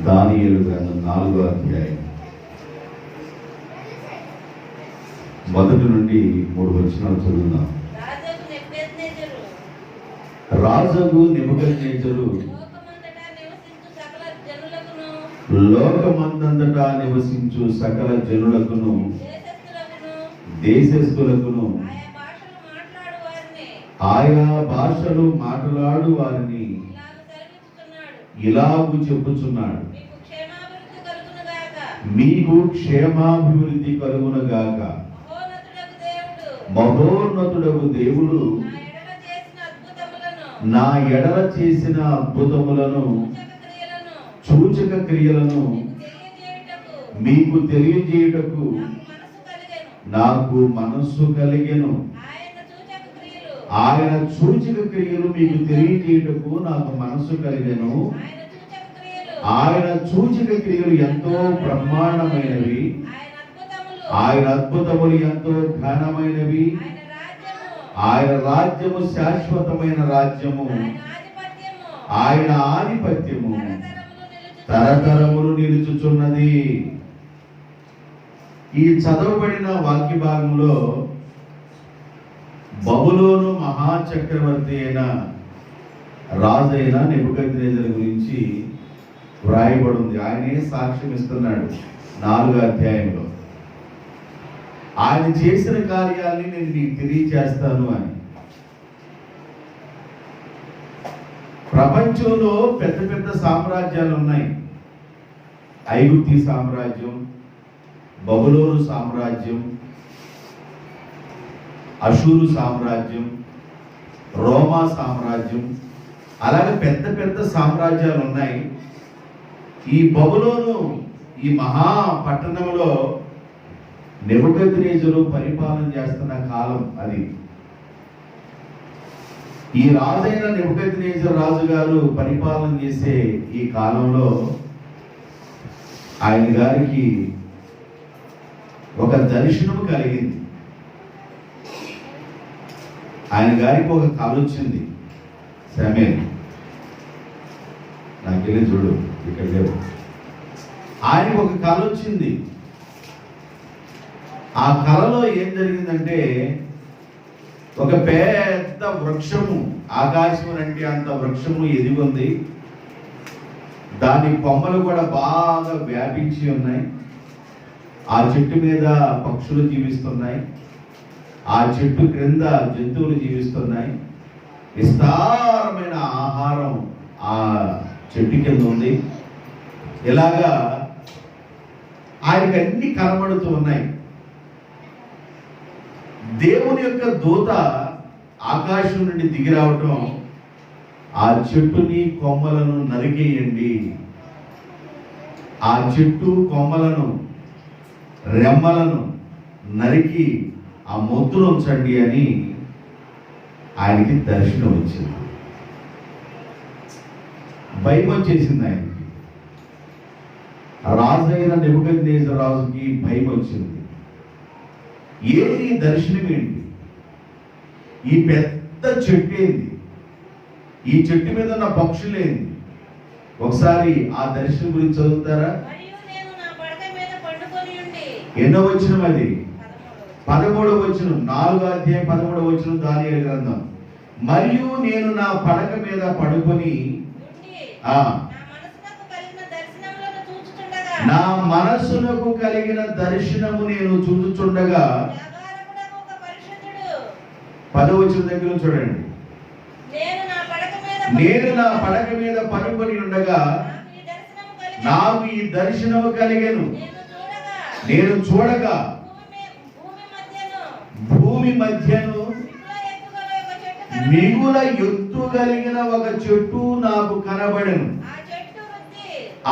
దానియేలు గ్రంథం 4వ అధ్యాయం 1 నుండి 3 వచనాలు చదువుదాం. రాజగు నెబుకద్నెజరు లోకమందంతటా నివసించు సకల జనులకును దేశస్థులకును ఆయా భాషలు మాట్లాడు వారిని ఇలాగు చెప్పుచున్నాడు, మీకు క్షేమాభివృద్ధి కలుగునగాక. మహోన్నతుడగు దేవుడు నా ఎడల చేసిన అద్భుతములను సూచక క్రియలను మీకు తెలియజేయుటకు నాకు మనస్సు కలిగెను. ఆయన సూచక క్రియలు మీకు తెలియజేయుటకు నాకు మనస్సు కలిగెను. ఆయన సూచక క్రియలు ఎంతో బ్రహ్మాండమైనవి, ఆయన అద్భుతములు ఎంతో ఘనమైనవి. ఆయన రాజ్యము శాశ్వతమైన రాజ్యము, ఆయన ఆధిపత్యము తరతరములు నిలుచుచున్నది. ఈ చదవబడిన వాక్య భాగంలో బబులోను మహాచక్రవర్తి అయిన రాజైన నెబుకద్నెజరు గురించి వ్రాయబడి ఉంది. ఆయనే సాక్ష్యం ఇస్తున్నాడు 4వ అధ్యాయంలో. ఆయన చేసిన కార్యాలని నేను నీకు తెలియచేస్తాను అని. ప్రపంచంలో పెద్ద పెద్ద సామ్రాజ్యాలు ఉన్నాయి. ఐగుప్తి సామ్రాజ్యం, బబులోను సామ్రాజ్యం, అషూరు సామ్రాజ్యం, రోమా సామ్రాజ్యం, అలాగే పెద్ద పెద్ద సామ్రాజ్యాలు ఉన్నాయి. ఈ బబులోను ఈ మహా పట్టణంలో నెబుకద్నెజరు పరిపాలన చేస్తున్న కాలం అది. ఈ రాజైన నెబుకద్నెజరు రాజు గారు పరిపాలన చేసే ఈ కాలంలో ఆయన గారికి ఒక దర్శనము కలిగింది. ఆయన గారికి ఒక కళ వచ్చింది. సమేల్ నాకెళ్ళి చూడు, ఇక్కడ లేవు. ఆయనకు ఒక కళ వచ్చింది. ఆ కళలో ఏం జరిగిందంటే, ఒక పెద్ద వృక్షము, ఆకాశం అంటే అంత వృక్షము ఎదిగుంది. దాని కొమ్మలు కూడా బాగా వ్యాపించి ఉన్నాయి. ఆ చెట్టు మీద పక్షులు జీవిస్తున్నాయి, ఆ చెట్టు క్రింద జంతువులు జీవిస్తున్నాయి. విస్తారమైన ఆహారం ఆ చెట్టు కింద ఉంది. ఇలాగా ఆయనకి అన్ని కనబడుతూ ఉన్నాయి. దేవుని యొక్క దూత ఆకాశం నుండి దిగి రావటం, ఆ చెట్టుని కొమ్మలను నరికేయండి, ఆ చెట్టు కొమ్మలను రెమ్మలను నరికి ఆ మొద్దును ఉంచండి అని ఆయనకి దర్శనం వచ్చింది. భయం వచ్చేసింది ఆయనకి. రాజైన నెబుకద్నెజరు రాజుకి భయం వచ్చింది. ఏంటి దర్శనం ఏంటి? ఈ పెద్ద చెట్టు ఏంది? ఈ చెట్టు మీద ఉన్న పక్షులేంది? ఒకసారి ఆ దర్శనం గురించి చదువుతారా? ఎన్నో వచనం అది? 13వ వచనం, 4వ అధ్యాయం 13వ వచనం దానియేలు గ్రంథం. మరియు నేను నా పడక మీద పడుకొని నా మనస్సునకు కలిగిన దర్శనము నేను చూచుచుండగా, 10వ వచనం దగ్గర చూడండి. నేను నా పడక మీద పడుకొని ఉండగా నాకు ఈ దర్శనము కలిగెను. నేను చూడగా భూమి మధ్యను మిగుల ఎత్తు కలిగిన ఒక చెట్టు నాకు కనబడెను.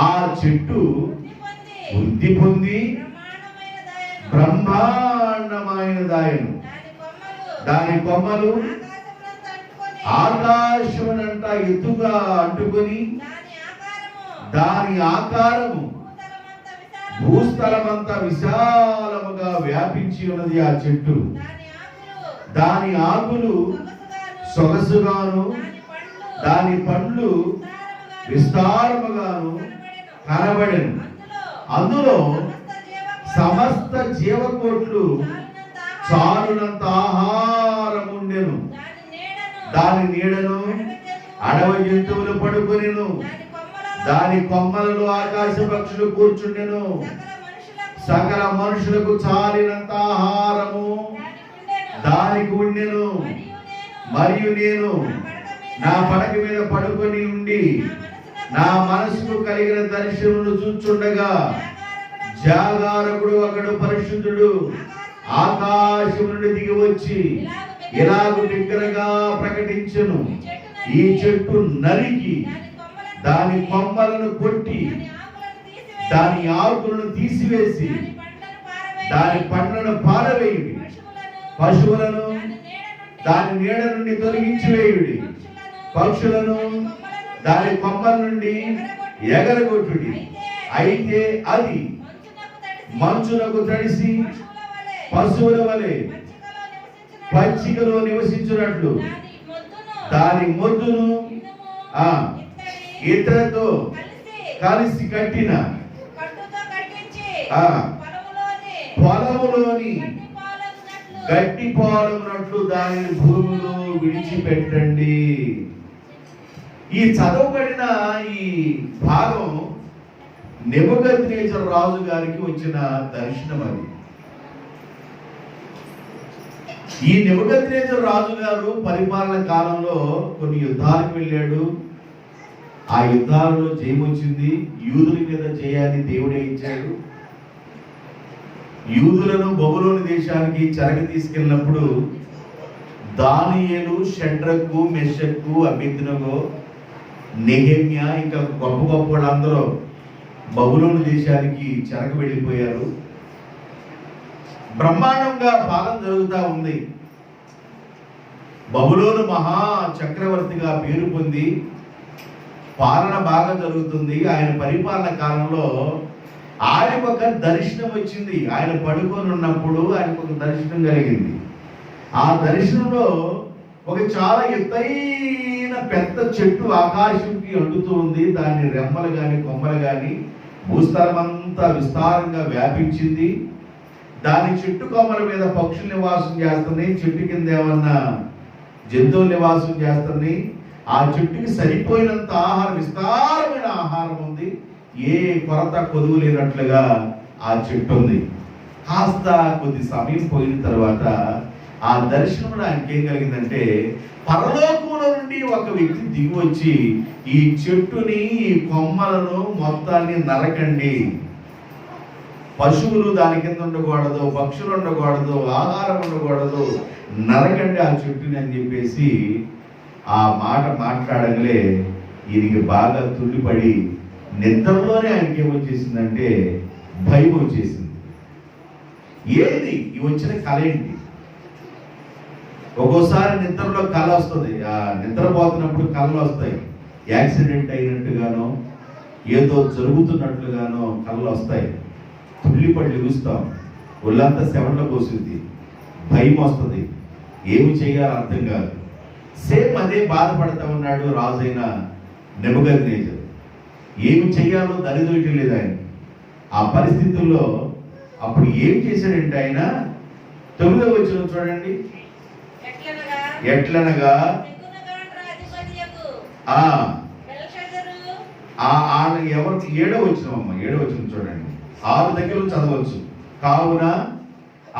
ఆ చెట్టు వృద్ధి పొంది బ్రహ్మాండమైనదాయను. దాని కొమ్మలు ఆకాశమునంట ఎత్తుగా అంటుకొని, దాని ఆకారము భూస్థలమంతా విశాలముగా వ్యాపించి ఉన్నది. ఆ చెట్టు దాని ఆకులు సొగసుగాను, దాని పండ్లు విస్తారముగాను కనబడెను. అందులో సమస్త జీవకోట్లు చాలునంత ఆహారం ఉండెను. దాని నీడను అడవి జంతువులు పడుకొనెను. దాని కొమ్మలలో ఆకాశ పక్షులు కూర్చుండెను. సకల మనుషులకు చాలినంత ఆహారము దానికి ఉండెను. మరియు నేను నా పడక మీద పడుకొని ఉండి నా మనసుకు కలిగిన దర్శనమును చూచుండగా జాగారకుడు ఒకడు పరిశుద్ధుడు ఆకాశం నుండి దిగి వచ్చి ఇలాగు బిగ్గరగా ప్రకటించెను, ఈ చెట్టు నరికి దాని కొమ్మలను కొట్టి దాని ఆకులను తీసివేసి దాని పండ్లను పారవేయుడి, పశువులను దాని నీడ నుండి తొలగించి వేయుడి, పక్షులను దాని కొమ్మల నుండి ఎగరగొట్టుడి. అయితే అది మంచునకు తడిసి పశువుల వలె పచ్చికలో నివసించినట్లు దాని మొద్దును ఇతరతో కలిసి కట్టిన పొలములోని గట్టి పాలమునట్లు దానిని భూమిలో విడిచిపెట్టండి. ఈ చదవబడిన ఈ భాగం నెబుకద్నెజరు రాజు గారికి వచ్చిన దర్శనం. అది ఈ నెబుకద్నెజరు రాజు గారు పరిపాలన కాలంలో కొన్ని యుద్ధాలకు వెళ్ళాడు. ఆ యుద్ధాలలో జయం వచ్చింది. యూదుల మీద జయాన్ని దేవుడే ఇచ్చాడు. యూదులను బబులోను దేశానికి చెరగ తీసుకెళ్ళినప్పుడు దానియేలు, షడ్రకు, మెషక్కు, అబేద్నెగో, నెహెమ్యా ఇంకా గొప్ప గొప్ప వాళ్ళందరూ బబులోను దేశానికి చెరగ వెళ్ళిపోయారు. బ్రహ్మాండంగా పాలన జరుగుతూ ఉంది. బబులోను మహా చక్రవర్తిగా పేరు పొంది పాలన బాగా జరుగుతుంది. ఆయన పరిపాలన కాలంలో ఆయనకు ఒక దర్శనం వచ్చింది. ఆయన పడుకొని ఉన్నప్పుడు ఆయనకు ఒక దర్శనం కలిగింది. ఆ దర్శనంలో ఒక చాలా ఎత్తైన పెద్ద చెట్టు ఆకాశంకి అంటుతూ ఉంది. దాని రెమ్మలు కానీ కొమ్మలు కానీ భూస్థలం అంతా విస్తారంగా వ్యాపించింది. దాని చెట్టు కొమ్మల మీద పక్షులు నివాసం చేస్తున్నాయి, చెట్టు కింద ఏమన్నా జంతువులు నివాసం చేస్తున్నాయి. ఆ చెట్టుకి సరిపోయినంత ఆహారం, విస్తారమైన ఆహారం ఉంది. ఏ కొరత కొదువు లేనట్లుగా ఆ చెట్టు ఉంది. కాస్త కొద్ది సమయం పోయిన తర్వాత ఆ దర్శనంలో ఆయనకి ఏం కలిగిందంటే, పరలోకంలో నుండి ఒక వ్యక్తి దిగి వచ్చి ఈ చెట్టుని, ఈ కొమ్మలను మొత్తాన్ని నరకండి, పశువులు దాని కింద ఉండకూడదు, పక్షులు ఉండకూడదు, ఆహారం ఉండకూడదు, నరకండి ఆ చెట్టుని అని చెప్పేసి ఆ మాట మాట్లాడగలే ఈయనకి బాగా తుల్లిపడి నిద్రలోనే ఆయనకి ఏమొచ్చేసిందంటే భయం వచ్చేసింది. ఏంది ఈ వచ్చిన కళ ఏంటి? ఒక్కోసారి నిద్రలో కళ వస్తుంది. ఆ నిద్రపోతున్నప్పుడు కళలు వస్తాయి. యాక్సిడెంట్ అయినట్టుగానో ఏదో జరుగుతున్నట్లుగానో కళలు వస్తాయి. తుల్లిపడి లెగుస్తాం, ఒళ్ళంతా శవంలో పోసింది, భయం వస్తుంది, ఏమి చేయాలో అర్థం కాదు. సేమ్ అదే బాధపడతా ఉన్నాడు రాజైన నెబుకద్నెజరు. ఏమి చెయ్యాలో దరిద్రం లేదు ఆయన. ఆ పరిస్థితుల్లో అప్పుడు ఏం చేశాడంటే ఆయన 9వ వచనం చూడండి. ఎట్లనగా ఎవరు 7వ వచనం అమ్మ, 7వ వచనం చూడండి. 6 దగ్గర చదవచ్చు. కావున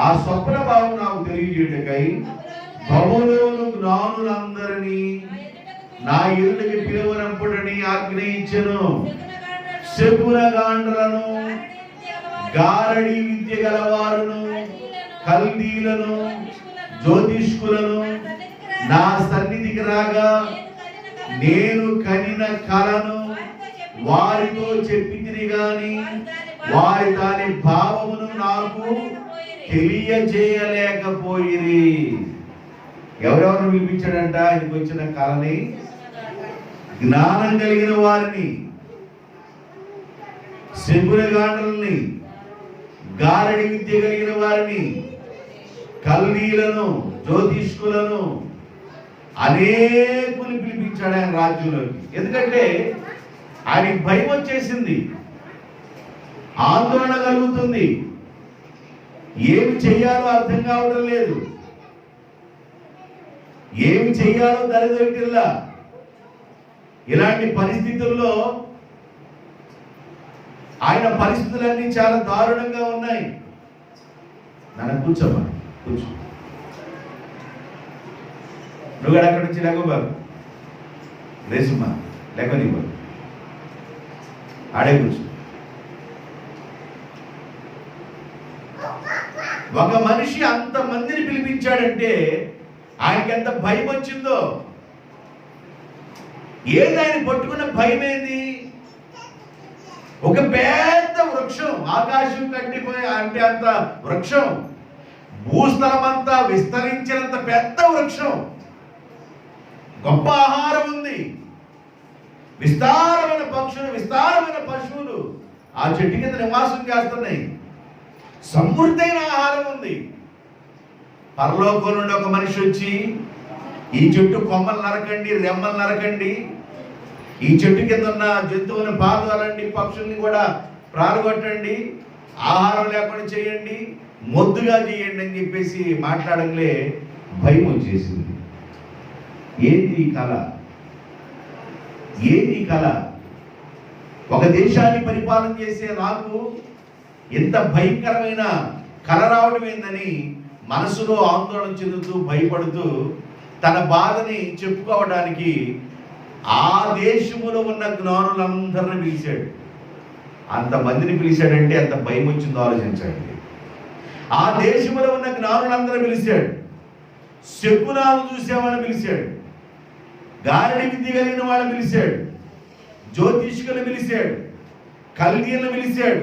ఆ స్వప్న భావం నాకు తెలియజేయటకై బబులోను జ్ఞానులందరినీ నా ఎదుటికి పిలువనంపుడని ఆజ్ఞయించెను. శకునగాండ్రలను, గారడి విద్య గలవారును, కల్దీలను, జ్యోతిష్కులను నా సన్నిధికి రాగా నేను కనిన కలను వారితో చెప్పితిని గాని వారి దాని భావమును నాకు తెలియజేయలేకపోయిరి. ఎవరెవరు పిలిపించాడంట? ఆయనకు వచ్చిన కళని, జ్ఞానం కలిగిన వారిని, శకునగాండ్రుల్ని, గారడి విద్య కలిగిన వారిని, కల్దీలను, జ్యోతిష్కులను అనేకులు పిలిపించాడు ఆయన రాజ్యంలోకి. ఎందుకంటే ఆయనకి భయం వచ్చేసింది. ఆందోళన కలుగుతుంది, ఏమి చెయ్యాలో అర్థం కావడం లేదు, ఏమి చెయ్యాలో దరిదొరికిల్లా. ఇలాంటి పరిస్థితుల్లో ఆయన పరిస్థితులన్నీ చాలా దారుణంగా ఉన్నాయి. నన్ను కూర్చోమా, కూర్చో. నువ్వు అక్కడి నుంచి లేకపోరు రేసుమా లేకనివ్వరు, ఆడే కూర్చో. ఒక మనిషి అంతమందిని పిలిపించాడంటే ఆయనకి ఎంత భయం వచ్చిందో. ఏది ఆయన పట్టుకున్న భయం ఏంది? ఒక పెద్ద వృక్షం, ఆకాశం కంటిపోయి అంటే అంత వృక్షం, భూస్థలం అంతా విస్తరించినంత పెద్ద వృక్షం, గొప్ప ఆహారం ఉంది, విస్తారమైన పక్షులు, విస్తారమైన పశువులు ఆ చెట్టు కింద నివాసం చేస్తున్నాయి, సమృద్ధైన ఆహారం ఉంది. పరలోకం నుండి ఒక మనిషి వచ్చి ఈ చెట్టు కొమ్మలు నరకండి, రెమ్మలు నరకండి, ఈ చెట్టు కింద ఉన్న జంతువులను పాల్గొనండి, పక్షుల్ని కూడా ప్రాణగొట్టండి, ఆహారం లేకుండా చేయండి, మొద్దుగా చేయండి అని చెప్పేసి మాట్లాడంలే భయం వచ్చేసింది. ఏంటి కళ? ఏంటి కళ? ఒక దేశాన్ని పరిపాలన చేసే నాకు ఎంత భయంకరమైన కళ రావడం ఏందని మనసులో ఆందోళన చెందుతూ భయపడుతూ తన బాధని చెప్పుకోవడానికి ఆ దేశములో ఉన్న జ్ఞానులందరిని పిలిచాడు. అంతమందిని పిలిచాడంటే ఎంత భయం వచ్చిందో ఆలోచించండి. ఆ దేశంలో ఉన్న జ్ఞానులందరూ పిలిచాడు, శకునాలు చూసేవాళ్ళని పిలిచాడు, గారడి విద్య కలిగిన వాళ్ళని పిలిచాడు, జ్యోతిష్కులను పిలిచాడు, కల్దీలను పిలిచాడు,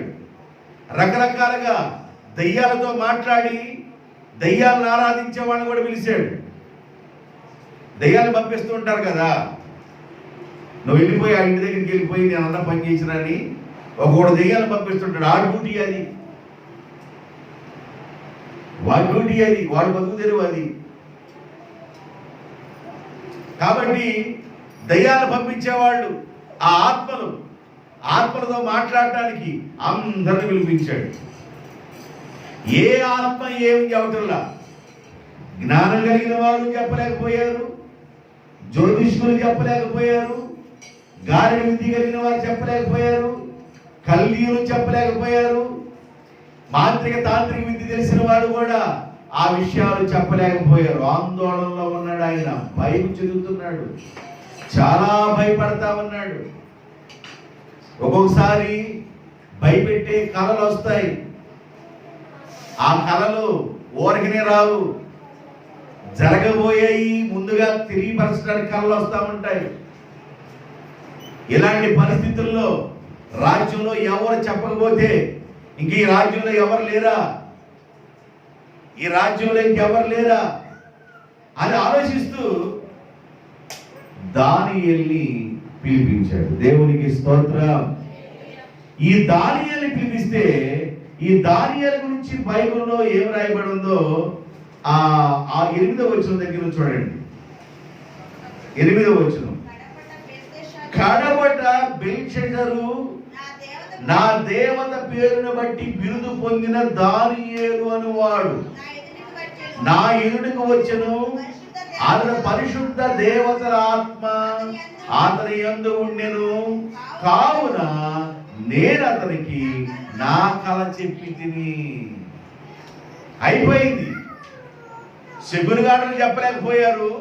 రకరకాలుగా దయ్యాలతో మాట్లాడి దయ్యాలను ఆరాధించే వాళ్ళని కూడా పిలిచాడు. దయ్యాలు పంపిస్తూ ఉంటారు కదా, నువ్వు వెళ్ళిపోయి ఆ ఇంటి దగ్గరికి వెళ్ళిపోయి నేను అన్న పని చేసినని ఒకడు దెయ్యాలు పంపిస్తుంటాడు. ఆ డ్యూటీ అది, వాడి డ్యూటీ అది, వాడు బతుకు తెరువు అది. కాబట్టి దయ్యాలు పంపించేవాళ్ళు ఆ ఆత్మలతో మాట్లాడటానికి అందరిని పిలిపించాడు. ఏ ఆత్మ ఏమి చెప్పటంలా. జ్ఞానం కలిగిన వారు చెప్పలేకపోయారు, జ్యోతిష్కులు చెప్పలేకపోయారు, గారడి విద్య కలిగిన వారు చెప్పలేకపోయారు, కల్దీయులు చెప్పలేకపోయారు, మాంత్రిక తాంత్రిక విద్య తెలిసిన వాడు కూడా ఆ విషయాలు చెప్పలేకపోయారు. ఆందోళనలో ఉన్నాడు ఆయన, భయం చెందుతున్నాడు, చాలా భయపడతా ఉన్నాడు. ఒక్కొక్కసారి భయపెట్టే కళలు వస్తాయి. ఆ కళలు ఊరికనే రావు, జరగబోయాయి ముందుగా తెలియపరచడానికి కళలు వస్తూ ఉంటాయి. ఇలాంటి పరిస్థితుల్లో రాజ్యంలో ఎవరు చెప్పకపోతే ఇంక ఈ రాజ్యంలో ఎవరు లేరా, ఈ రాజ్యంలో ఇంకెవరు లేరా అని ఆలోచిస్తూ దానియేలుని పిలిపించాడు. దేవునికి స్తోత్రం. ఈ దానియేలుని పిలిపిస్తే ఈ దానియేలు గురించి బైబిల్లో ఏం రాయబడి ఉందో ఆ 8వ వచనం దగ్గర చూడండి. 8వ వచనం, కడపట బెల్షెజరు నా దేవత పేరును బట్టి బిరుదు పొందిన దానియేలు అనువాడు నా ఎదుటికి వచ్చెను, అతని పరిశుద్ధ దేవతల ఆత్మ అతని యందు ఉండెను, కావున నేను అతనికి నా కళ చెప్పి తిని. అయిపోయింది. శకునగాడులు చెప్పలేకపోయారు,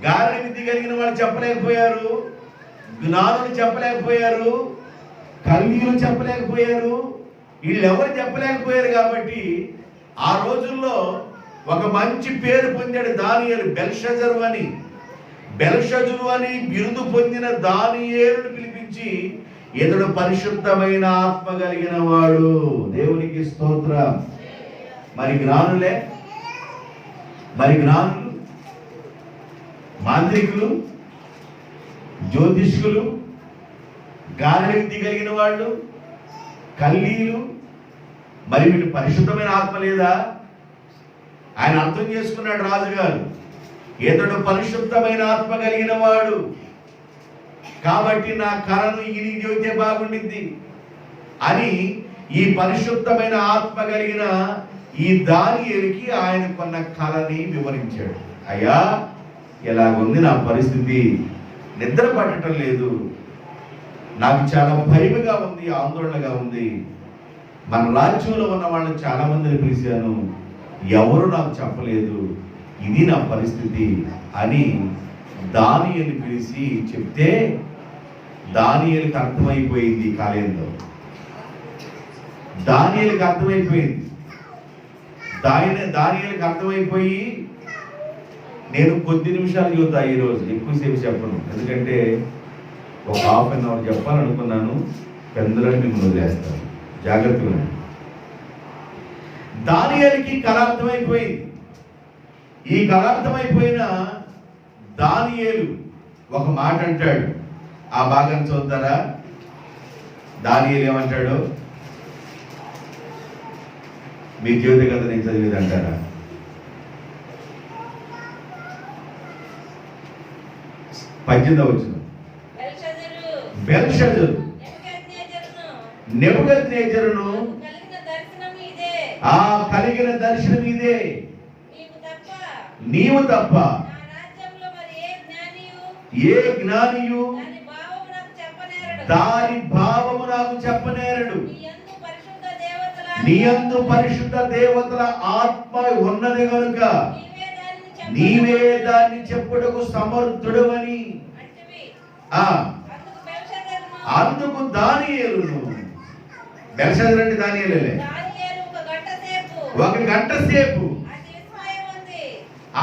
గారడి విద్య కలిగిన వాళ్ళు చెప్పలేకపోయారు, జ్ఞానులు చెప్పలేకపోయారు, కల్దీయులు చెప్పలేకపోయారు, వీళ్ళెవరు చెప్పలేకపోయారు. కాబట్టి ఆ రోజుల్లో ఒక మంచి పేరు పొందాడు దానియేలు. బెల్షజరు అని బిరుదు పొందిన దానియేలును పిలిపించి ఇతడు పరిశుద్ధమైన ఆత్మ కలిగిన వాడు. దేవునికి స్తోత్రం. మరి జ్ఞానులు మాంత్రికులు, జ్యోతిష్కులు, గారడి విద్య కలిగిన వాళ్ళు, కల్దీయులు, మరి వీళ్ళు పరిశుద్ధమైన ఆత్మ లేదా? ఆయన అర్థం చేసుకున్నాడు రాజుగారు, ఇతడు పరిశుద్ధమైన ఆత్మ కలిగిన వాడు, కాబట్టి నా కళను ఈయన చెబితే బాగుండిద్ది, అని ఈ పరిశుద్ధమైన ఆత్మ కలిగిన ఈ దానియేలుకి ఆయనకున్న కళని వివరించాడు. అయ్యా, ఎలాగుంది నా పరిస్థితి, నిద్ర పట్టడం లేదు, నాకు చాలా భయముగా ఉంది, ఆందోళనగా ఉంది. మన రాజ్యంలో ఉన్న వాళ్ళని చాలా మందిని పిలిచాను, ఎవరు నాకు చెప్పలేదు, ఇది నా పరిస్థితి అని దానియేలుని పిలిచి చెప్తే దానియేలుకి అర్థమైపోయింది. కాలేయంలో దానియేలుకి అర్థమైపోయింది. దానియేలుకి అర్థమైపోయి, నేను కొద్ది నిమిషాలు చెబుతా ఈరోజు, ఎక్కువసేపు చెప్పను, ఎందుకంటే ఒక హాఫ్ అన్ అవర్ చెప్పాలనుకున్నాను, పెందులని మిమ్మల్ని వదిలేస్తాను, జాగ్రత్తగా. దానియేలుకి కళ అర్థమైపోయింది. ఈ కళ అర్థమైపోయిన దానియేలు ఒక మాట అంటాడు. ఆ భాగం చూద్దారా? దానియేలు ఏమంటాడు? మీ జీవిత కథ నేను చదివేది అంటారా? పద్దెనిమిదవ వచనం. బెల్షజరు నెబుకద్నెజరును ఆ కలిగిన దర్శనం ఇదే, నీవు తప్ప ఏ జ్ఞానియు దాని భావము నాకు చెప్పనేరడు. నీయందు పరిశుద్ధ దేవతల ఆత్మ ఉన్నది కనుక నీవే దాన్ని చెప్పుటకు సమర్థుడవని. అందుకు దానియేలును, బెల్షజరు అంటే దానియేలే, ఒక గంట సేపు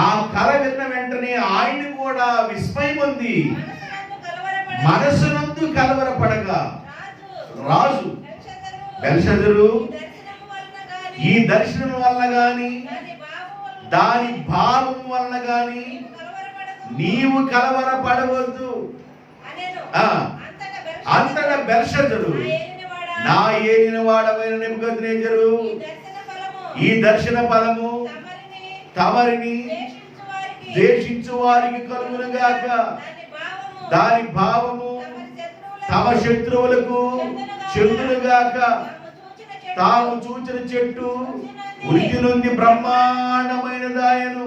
ఆ కళ విన్న వెంటనే ఆయన కూడా విస్మయం ఉంది. మనసునందు కలవరపడగా రాజు బెల్షజరు ఈ దర్శనం వల్ల గాని దాని భావం వల్ల గాని నీవు కలవరపడవద్దు. అంతటా బెల్షజరు, నా ఏలిన వాడవైన నెబుకద్నెజరు, ఈ దర్శన ఫలము తమరిని దేశించు వారికి కలుగునుగాక, దాని భావము తమ శత్రువులకు చెందునుగాక. తాము చూచిన చెట్టు వృద్ధి నుండి బ్రహ్మాండమైన దాయను,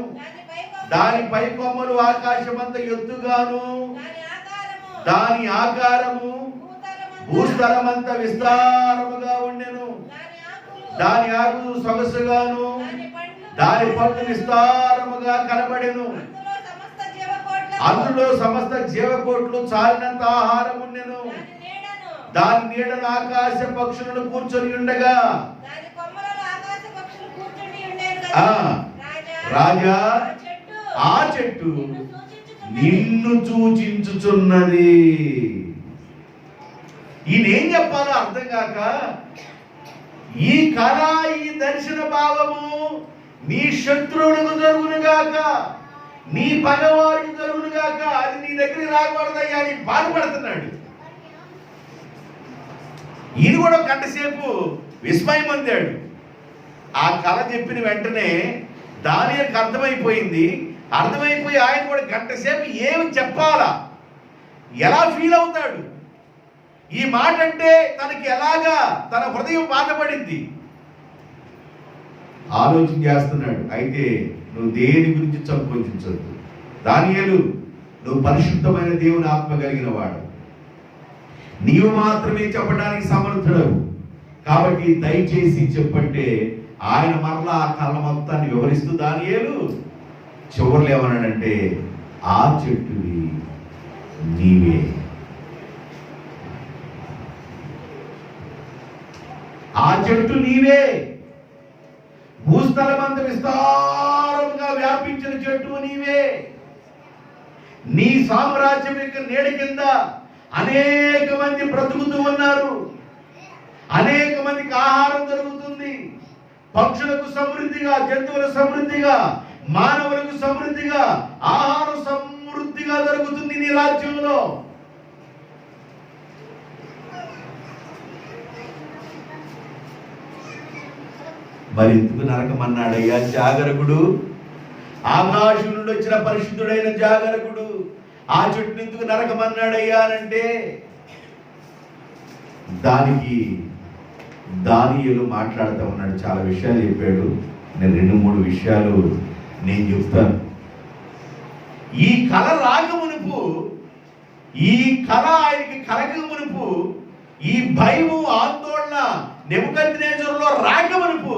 దాని పై కొమ్మలు ఆకాశమంత ఎత్తుగాను, దాని ఆకారము భూస్థలమంత విస్తారముగా ఉండెను, దాని ఆకులు సొగసుగాను, దాని పండ్లు విస్తారముగా కనబడెను, అందులో సమస్త జీవకోట్లు చాలినంత ఆహారం ఉండెను, దాని నీడను ఆకాశ పక్షులను కూర్చొని ఉండగా. రాజా, ఆ చెట్టు నిన్ను సూచించుచున్నది. ఈయనేం చెప్పాలో అర్థం కాక, ఈ కళ, ఈ దర్శన భావము నీ శత్రువులకు జరుగునుగాక, నీ పగవారికి జరుగునుగాక, అది నీ దగ్గరికి రాకూడదయ్యా అని బాధపడుతున్నాడు. ఈయన కూడా ఒక గంట సేపు విస్మయం పొందాడు. ఆ కళ చెప్పిన వెంటనే దానియేలుకి అర్థమైపోయింది. అర్థమైపోయి ఆయన కూడా గంట సేపు ఏమి చెప్పాలా, ఎలా ఫీల్ అవుతాడు, ఈ మాట అంటే తనకి ఎలాగా తన హృదయం బాధపడింది ఆలోచన చేస్తున్నాడు. అయితే నువ్వు దేని గురించి సంకోచించొద్దు దానియేలు, నువ్వు పరిశుద్ధమైన దేవుని ఆత్మ కలిగిన వాడు, నీవు మాత్రమే చెప్పడానికి సమర్థుడవు, కాబట్టి దయచేసి చెప్పంటే ఆయన మరలా ఆ కళ మొత్తాన్ని వివరిస్తూ దానియేలు చివర్లు ఏమన్నాడంటే, ఆ చెట్టువి నీవే, ఆ చెట్టు నీవే, భూస్థలమంత విస్తారంగా వ్యాపించిన చెట్టు నీవే, నీ సామ్రాజ్యం యొక్క నీడ కింద అనేక మంది బ్రతుకుతూ ఉన్నారు, అనేక మందికి ఆహారం దొరుకుతుంది, పక్షులకు సమృద్ధిగా, జంతువుల సమృద్ధిగా, మానవులకు సమృద్ధిగా, ఆహారం సమృద్ధిగా దొరుకుతుంది నీ రాజ్యంలో. మరి ఎందుకు నరకమన్నాడయ్యా జాగరకుడు? ఆకాశం నుండి వచ్చిన పరిశుద్ధుడైన జాగరకుడు ఆ చెట్టు ఎందుకు నరకమన్నాడయ్యా అంటే, దానికి దానియేలు మాట్లాడుతూ ఉన్నాడు, చాలా విషయాలు చెప్పాడు. నేను 2-3 విషయాలు నేను చెప్తాను. ఈ కళ రాకమునుపు, ఈ కళ ఆయనకి కలగమునుపు, ఈ భయము ఆందోళన నెబుకద్నెజరులో రాకమునుపు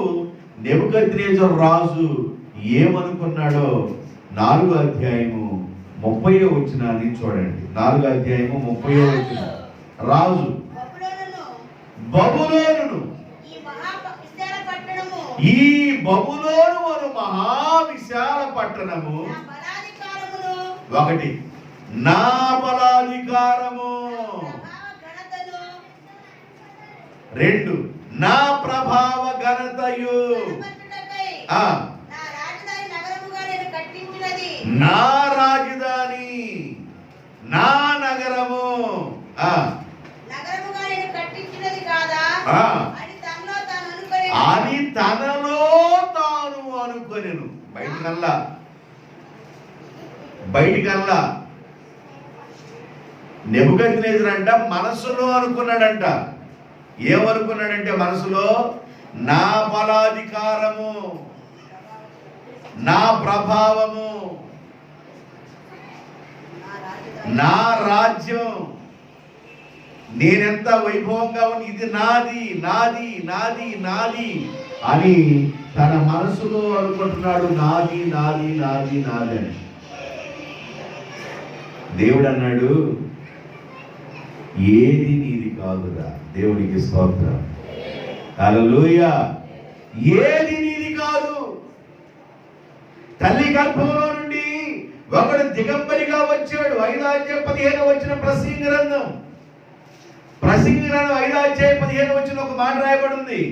నెబుకద్నెజరు రాజు ఏమనుకున్నాడో 4వ అధ్యాయము 30వ వచనాన్ని చూడండి. 4వ అధ్యాయము 30వ వచనం. రాజు బబులోనును, ఈ బబులోను అను మహావిశాల పట్టణము, 1 నా బలాధికారము, 2 నా ప్రభావ ఘనతయు, నా రాజధాని, నా నగరము అని తనలో తాను అనుకొనెను. బయటికల్లా నెబుకద్నెజరు అంట మనసులో అనుకున్నాడంట. ఏమనుకున్నాడంటే మనసులో, నా బలాధికారము, నా ప్రభావము, నా రాజ్యం, నేనెంత వైభవంగా ఉంది, ఇది నాది నాది నాది నాది అని తన మనసులో అనుకుంటున్నాడు. నాది నాది నాది నాది అని. దేవుడు అన్నాడు, ఏది నీది కాదురా. దేవునికి స్తోత్రం, హల్లెలూయా. ఏది నీది కాదు. తల్లి గర్భంలో నుండి ఒకడు దిగంబరిగా వచ్చాడు. 5వ అధ్యాయం 15వ వచనం ప్రసంగి గ్రంథం 5వ అధ్యాయం 15వ వచనం ఒక మాట రాయబడి ఉంది.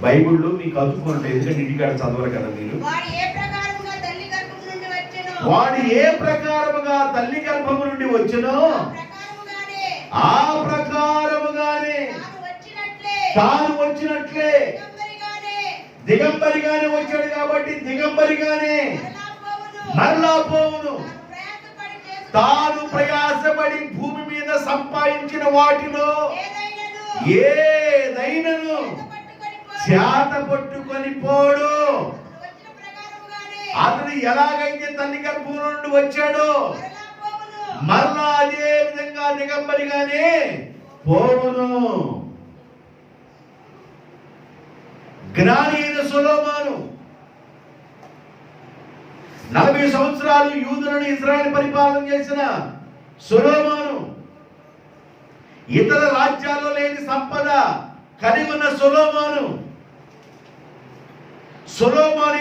బైబిల్లో మీకు అతుక్కోండి, ఎందుకంటే ఇంటికాడ చదవరు కదా మీరు. వాడు ఏ ప్రకారముగా తల్లి గర్భము నుండి వచ్చెనో ఆ ప్రకారముగానే తాను వచ్చినట్లే దిగంబరిగానే వచ్చాడు. కాబట్టి దిగంబరిగానే మరలా పోవును. తాను ప్రయాసపడి భూమి మీద సంపాదించిన వాటిలో ఏదైనను చేత పట్టుకొని పోడు. అతను ఎలాగైతే తల్లి గర్భం నుండి వచ్చాడో మరలా అదే విధంగా దిగంబరిగానే పోవును. జ్ఞాని అయిన సొలొమోను 40 సంవత్సరాలు యూదులను ఇశ్రాయేలు పరిపాలన చేసిన సొలొమోను, ఇతర రాజ్యాల్లో లేని సంపద కలిగి ఉన్న సొలొమోను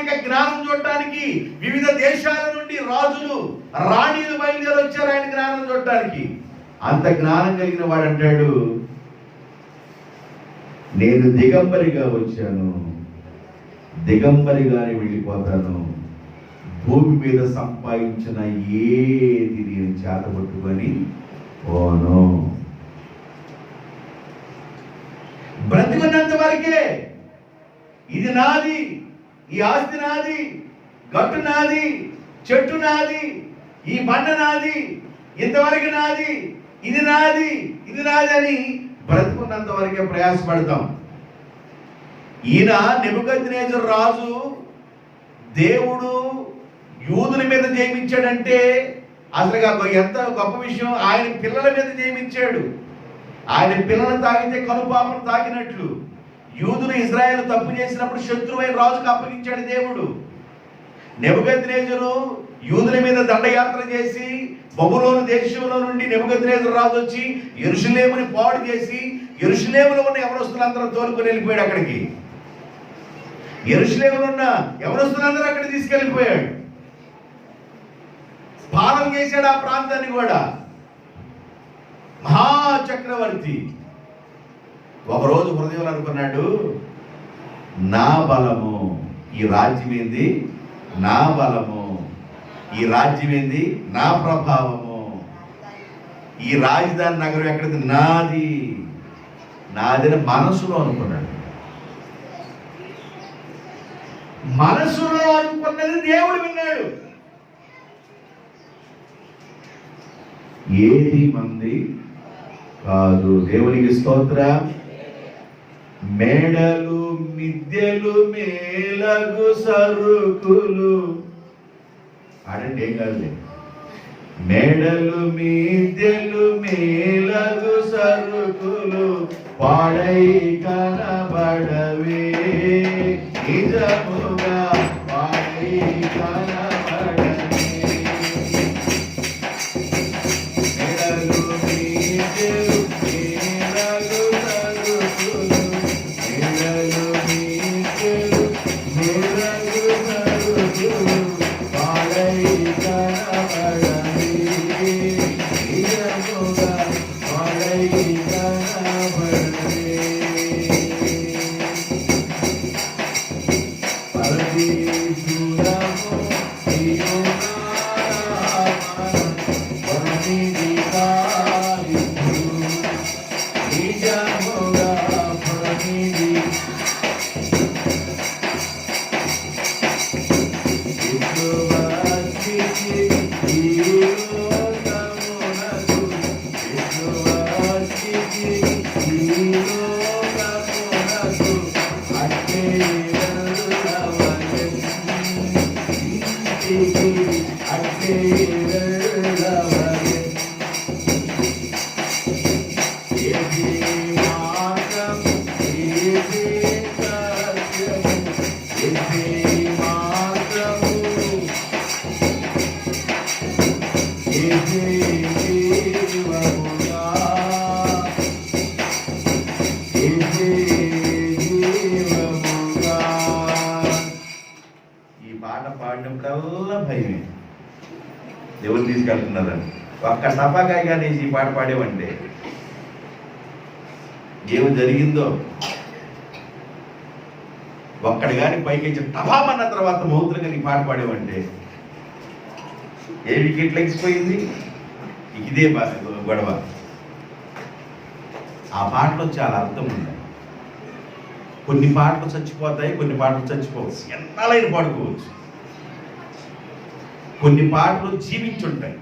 యొక్క జ్ఞానం చూడటానికి వివిధ దేశాల నుండి రాజులు రాణిలు బయలుదేరి వచ్చారు ఆయన జ్ఞానం చూడటానికి. అంత జ్ఞానం కలిగిన వాడు అంటాడు, నేను దిగంబరిగా వచ్చాను, దిగంబరిగానే వెళ్ళిపోతాను. భూమి మీద సంపాదించిన ఏది నేను చేతపట్టుకొని పోను. బ్రతికున్నంత వరకే ఇది నాది, ఈ ఆస్తి నాది, గట్టు నాది, చెట్టు నాది, ఈ బండ నాది, ఇంతవరకు నాది, ఇది నాది, ఇది నాది అని బ్రతుకున్నంత వరకే ప్రయాసపడతాం. ఈయన నెబుకద్నెజరు రాజు దేవుడు యూదుల మీద జయమించాడంటే అసలు ఎంత గొప్ప విషయం. ఆయన పిల్లల మీద జయమించాడు. ఆయన పిల్లలు తాగితే కనుపాపను తాకినట్లు యూదులు ఇశ్రాయేలు తప్పు చేసినప్పుడు శత్రువైన రాజుకు అప్పగించాడు దేవుడు. నెబుకద్నెజరు యూదుల మీద దండయాత్ర చేసి బబులోను దేశంలో నుండి నెబుకద్నెజరు రాజు వచ్చి యెరూషలేముని పాడు చేసి యెరూషలేములో ఉన్న యవనస్తులందరూ తోలుకొని వెళ్ళిపోయాడు. అక్కడికి యెరూషలేములో ఉన్న యవనస్తులందరూ అక్కడికి తీసుకెళ్ళిపోయాడు. పాలన చేశాడు ఆ ప్రాంతాన్ని కూడా. మహాచక్రవర్తి ఒకరోజు హృదయంలో అనుకున్నాడు, నా బలము ఈ రాజ్యం ఏంది, నా బలము ఈ రాజ్యం ఏంది, నా ప్రభావము, ఈ రాజధాని నగరం ఎక్కడిది, నాది నాదని మనసులో అనుకున్నాడు. మనసులో అనుకున్నది దేవుడు విన్నాడు. ఏది మంది కాదు. దేవునికి స్తోత్రం. మేడలు మిద్దెలు మేలగు సరుకులు ఆడండి, ఏం కాదు. మేడలు మిద్దెలు మేలగు సరుకులు పాడై కనబడవే, నిజముగా పాడై కనబడవే. మేడలు మిద్దెలు మేలగు సరుకులు, మేడలు మిద్దెలు మేలగు సరుకులు పాడై కనబడవే, నిజముగా పాడై కనబడవే. పరదేశులము నిజముగా ప్రతిది ఈ పాట పాడినప్పుడల్లా భయమే, దేవుడు తీసుకెళ్తున్నారని. ఒక్క టపాకాయ కానీ ఈ పాట పాడేవంటే ఏమి జరిగిందో ఒక్కడి కానీ పైకి ఇచ్చి టపామన్న తర్వాత మౌతులు కానీ పాట పాడేవంటే ఏ వికెట్లు ఎక్కిపోయింది. ఇదే గొడవ. ఆ పాటలో చాలా అర్థం ఉంది. కొన్ని పాటలు చచ్చిపోతాయి, కొన్ని పాటలు చచ్చిపోవచ్చు, ఎన్నాలైన పాడుకోవచ్చు. కొన్ని పాటలు జీవించుంటాయి,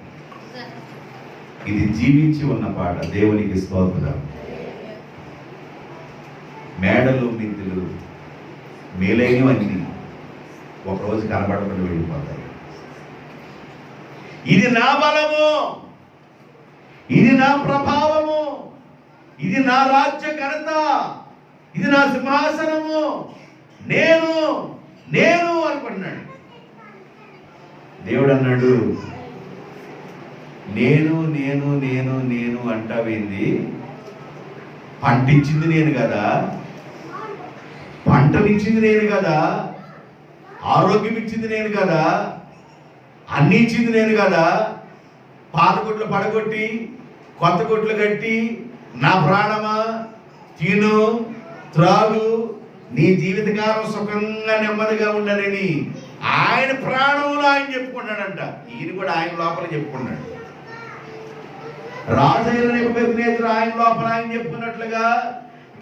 ఇది జీవించి ఉన్న పాట. దేవునికి స్తోత్రం. మేడలు మిద్దెలు మేలైనవన్నీ ఒకరోజు కనబడకుండా వెళ్ళిపోతాయి. ఇది నా బలము, ఇది నా ప్రభావము, ఇది నా రాజ్య ఘనత, ఇది నా సింహాసనము, నేను నేను అనుకుంటున్నాడు. దేవుడు అన్నాడు, నేను నేను నేను నేను అంటావేంది? పంటిచ్చింది నేను కదా, పంటనిచ్చింది నేను కదా, ఆరోగ్యం ఇచ్చింది నేను కదా, అన్ని ఇచ్చింది నేను కదా. పాత గుట్లు పడగొట్టి కొత్త గుట్లు కట్టి, నా ప్రాణమా తిను త్రాగు, నీ జీవితకాలం సుఖంగా నెమ్మదిగా ఉండనని ఆయన ప్రాణంలో ఆయన చెప్పుకున్నాడంట. ఈయన కూడా ఆయన లోపల చెప్పుకున్నాడు. రాజైన నెబుకద్నెజరు ఆయన లోపల ఆయన చెప్పుకున్నట్లుగా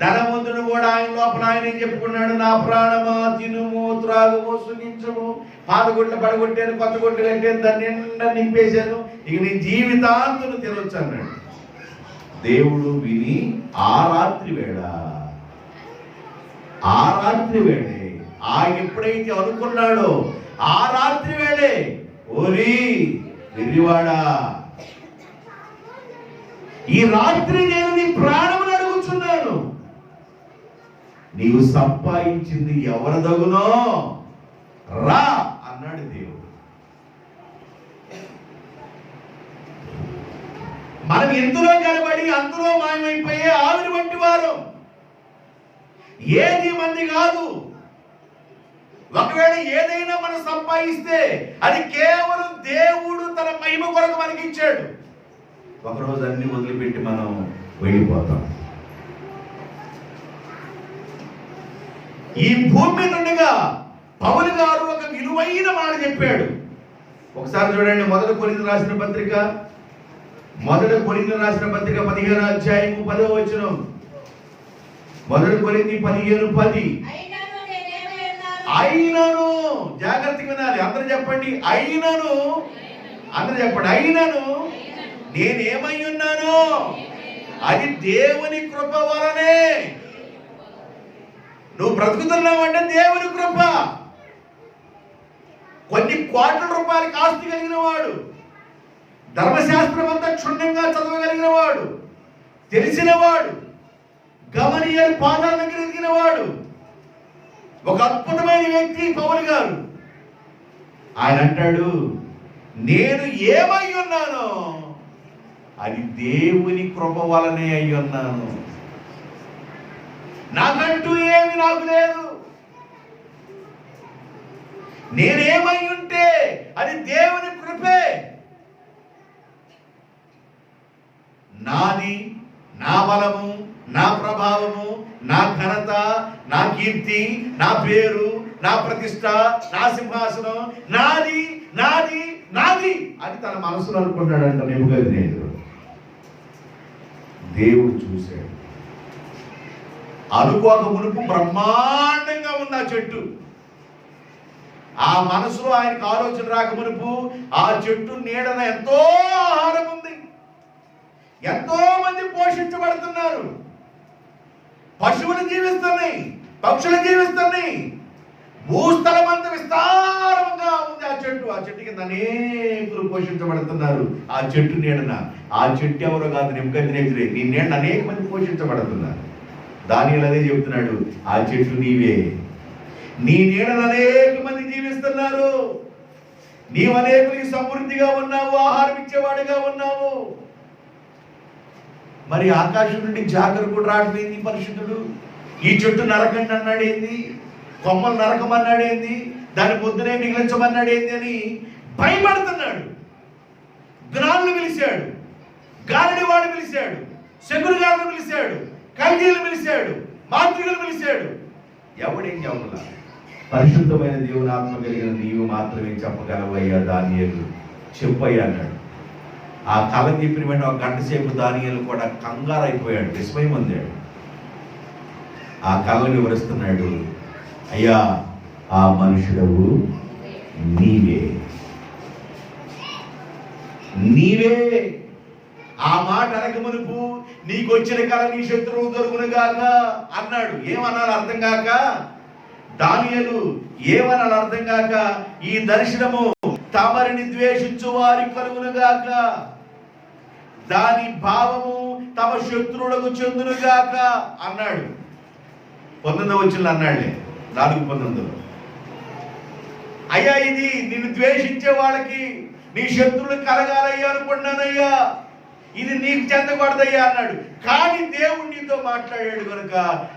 ధనవంతుడు కూడా ఆయన లోపల ఆయన చెప్పుకున్నాడు, నా ప్రాణమా తినుము త్రాగుము సుఖించము, పాత గుట్లు పడగొట్టాను కొత్త గుట్లు కట్టాను, దాన్ని నిండా నింపేశాను, ఇక నీ జీవితాంతులు తినొచ్చు అన్నాడు. దేవుడు విని ఆ రాత్రి వేళే ఆయన ఎప్పుడైతే అనుకున్నాడో ఆ రాత్రి వేళే, ఓరి వెర్రివాడా, ఈ రాత్రి నేను నీ ప్రాణమును అడుగుచున్నాను, నీవు సంపాదించింది ఎవరిదగునో రా అన్నాడు దేవుడు. మనం ఎందులో కనబడి అందులో మాయమైపోయే ఆవిరి వంటి వారు, ఏది మంది కాదు. ఒకవేళ ఏదైనా మనం సంపాదిస్తే అది కేవలం దేవుడు తన మహిమ కొరకు మనకి ఇచ్చాడు. ఒకరోజు అన్ని వదిలిపెట్టి మనం వెళ్ళిపోతాం. ఈ భూమి మీద ఉండగా పౌలు గారు ఒక విలువైన మాట చెప్పాడు. ఒకసారి చూడండి, మొదటి కొరింథీయులకు రాసిన పత్రిక 15వ అధ్యాయము 10వ వచనం. మొదటి కొరింథీ 15:10. అయినను, జాగ్రత్తగా వినాలి, అందరూ చెప్పండి, అయినను, అందరూ చెప్పండి, అయినను నేనేమై ఉన్నాను, అది దేవుని కృప వలనే. నువ్వు బ్రతుకుతున్నావు అంటే దేవుని కృప. కొన్ని కోట్ల రూపాయలకి ఆస్తి కలిగిన వాడు, ధర్మశాస్త్రం అంతా క్షుణ్ణంగా చదవగలిగిన వాడు, తెలిసిన వాడు, గమనీయుల పాదాల దగ్గర ఎదిగిన వాడు, ఒక అద్భుతమైన వ్యక్తి పౌలు గారు. ఆయన అంటాడు, నేను ఏమై ఉన్నానో అది దేవుని కృప వలనే అయి ఉన్నాను. నాకంటూ ఏమి నాకు లేదు. నేనేమై ఉంటే అది దేవుని కృపే. నాది, నా బలము, నా ప్రభావము, నా ఘనత, నా కీర్తి, నా పేరు, నా ప్రతిష్ట, నా సింహాసనం నాది నాది నాది అని తన మనసులో అనుకున్నాడంట నెబుకద్నెజరు. దేవుడు చూశాడు. అనుకోక మునుపు బ్రహ్మాండంగా ఉంది ఆ చెట్టు. ఆ మనసులో ఆయనకు ఆలోచన రాక మునుపు ఆ చెట్టు నీడన ఎంతో ఆహారం ఉంది, ఎంతో మంది పోషించబడుతున్నారు, పశువులు జీవిస్తున్నాయి, పక్షులు జీవిస్తున్నాయి, భూస్థలం అంతా విస్తారంగా ఉంది ఆ చెట్టు. ఆ చెట్టు కింద అనేకులు పోషించబడుతున్నారు. ఆ చెట్టు నీడన. ఆ చెట్టు ఎవరో కాదు, నెబుకద్నెజరే. నీ నీడన అనేక మంది పోషించబడుతున్నారు. దానియేలు అదే చెబుతున్నాడు, ఆ చెట్టు నీవే. నీ నీడన అనేక మంది జీవిస్తున్నారు. నీవు అనేకులకి సమృద్ధిగా ఉన్నావు, ఆహారం ఇచ్చేవాడిగా ఉన్నావు. మరి ఆకాశం నుండి జాగ్రత్త కూడా రావట్లేదు పరిశుద్ధుడు. ఈ చెట్టు నరకండి అన్నాడేంది, కొమ్మలు నరకమన్నాడేంది, దాని పొద్దునే మిగిలించమన్నాడేంది అని భయపడుతున్నాడు. జ్ఞానులు పిలిచాడు, గారడివాడు పిలిచాడు, శకునగాడును పిలిచాడు, కల్దీయులు పిలిచాడు, మాంత్రికులు పిలిచాడు. ఎవడేం చెప్పలా. పరిశుద్ధమైన దేవుని ఆత్మ కలిగిన నీవు మాత్రమే చెప్పగలవయ్యా దానియేలు, చెప్పయ్యా అన్నాడు. ఆ కళ చెప్పిన వెంటనే ఒక గంట సేపు దానియేలు కూడా కంగారు అయిపోయాడు, విస్మయం పొందాడు. ఆ కళను వివరిస్తున్నాడు. అయ్యా, ఆ మనుషుడవు నీవే, నీవే. ఆ మాట అనక మునుపు నీకు వచ్చిన కళ నీ శత్రువు దొరుకును గాక అన్నాడు. ఏమన్నాడు అర్థం కాక, దానియేలు ఏమన్నాడు అర్థం కాక, ఈ దర్శనము తమరిని ద్వేషించు వారి కలుగును గాక, దాని భావము తమ శత్రువులకు చెందును గాక అన్నాడు. 19వ వచనంలో అన్నాడులే, 4:19. అయ్యా, ఇది నిన్ను ద్వేషించే వాళ్ళకి, నీ శత్రువులు కలగాలయ్యా అనుకున్నానయ్యా, ఇది నీకు చెందకూడదయ్యా అన్నాడు. కానీ దేవుడు నీతో మాట్లాడాడు కనుక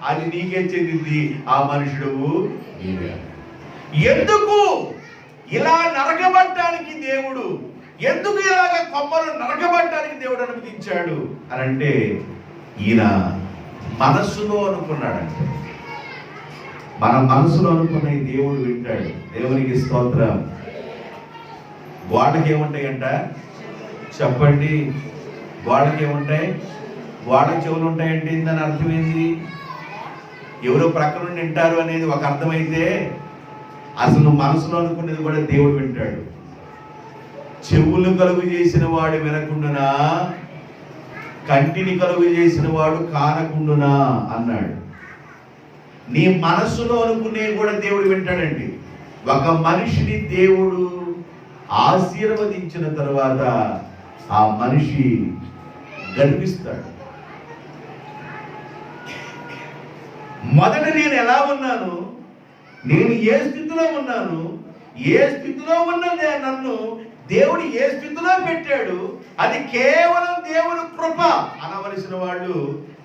అది నీకే చెందింది, ఆ మనుషుడు నీవే. ఎందుకు ఇలా నరకబడ్డానికి దేవుడు, ఎందుకు ఇలాగ కొమ్మలు నరకబడ్డానికి దేవుడు అనుమతించాడు అని అంటే, ఈయన మనస్సులో అనుకున్నాడంటే, మన మనసులో అనుకున్న దేవుడు వింటాడు. దేవునికి స్తోత్రం. గోడకి ఏముంటాయంట చెప్పండి? గోడకి ఏముంటాయి? గోడ చెవులు ఉంటాయంటే దాని అర్థమైంది. ఎవరో ప్రక్క నుండి వింటారు అనేది ఒక అర్థమైతే, అసలు నువ్వు మనసులో అనుకునేది కూడా దేవుడు వింటాడు. చెవులు కలుగు చేసిన వాడు వినకుండునా, కంటిని కలుగు చేసిన వాడు కానకుండునా అన్నాడు. నీ మనస్సులో అనుకునే కూడా దేవుడు వింటాడండి. ఒక మనిషిని దేవుడు ఆశీర్వదించిన తర్వాత ఆ మనిషి గర్విస్తాడు. మొదట నేను ఎలా ఉన్నాను, నేను ఏ స్థితిలో ఉన్నాను, ఏ స్థితిలో ఉన్నదే నన్ను దేవుడు ఏ స్థితిలో పెట్టాడు, అది కేవలం దేవుని కృప అనవలసిన వాళ్ళు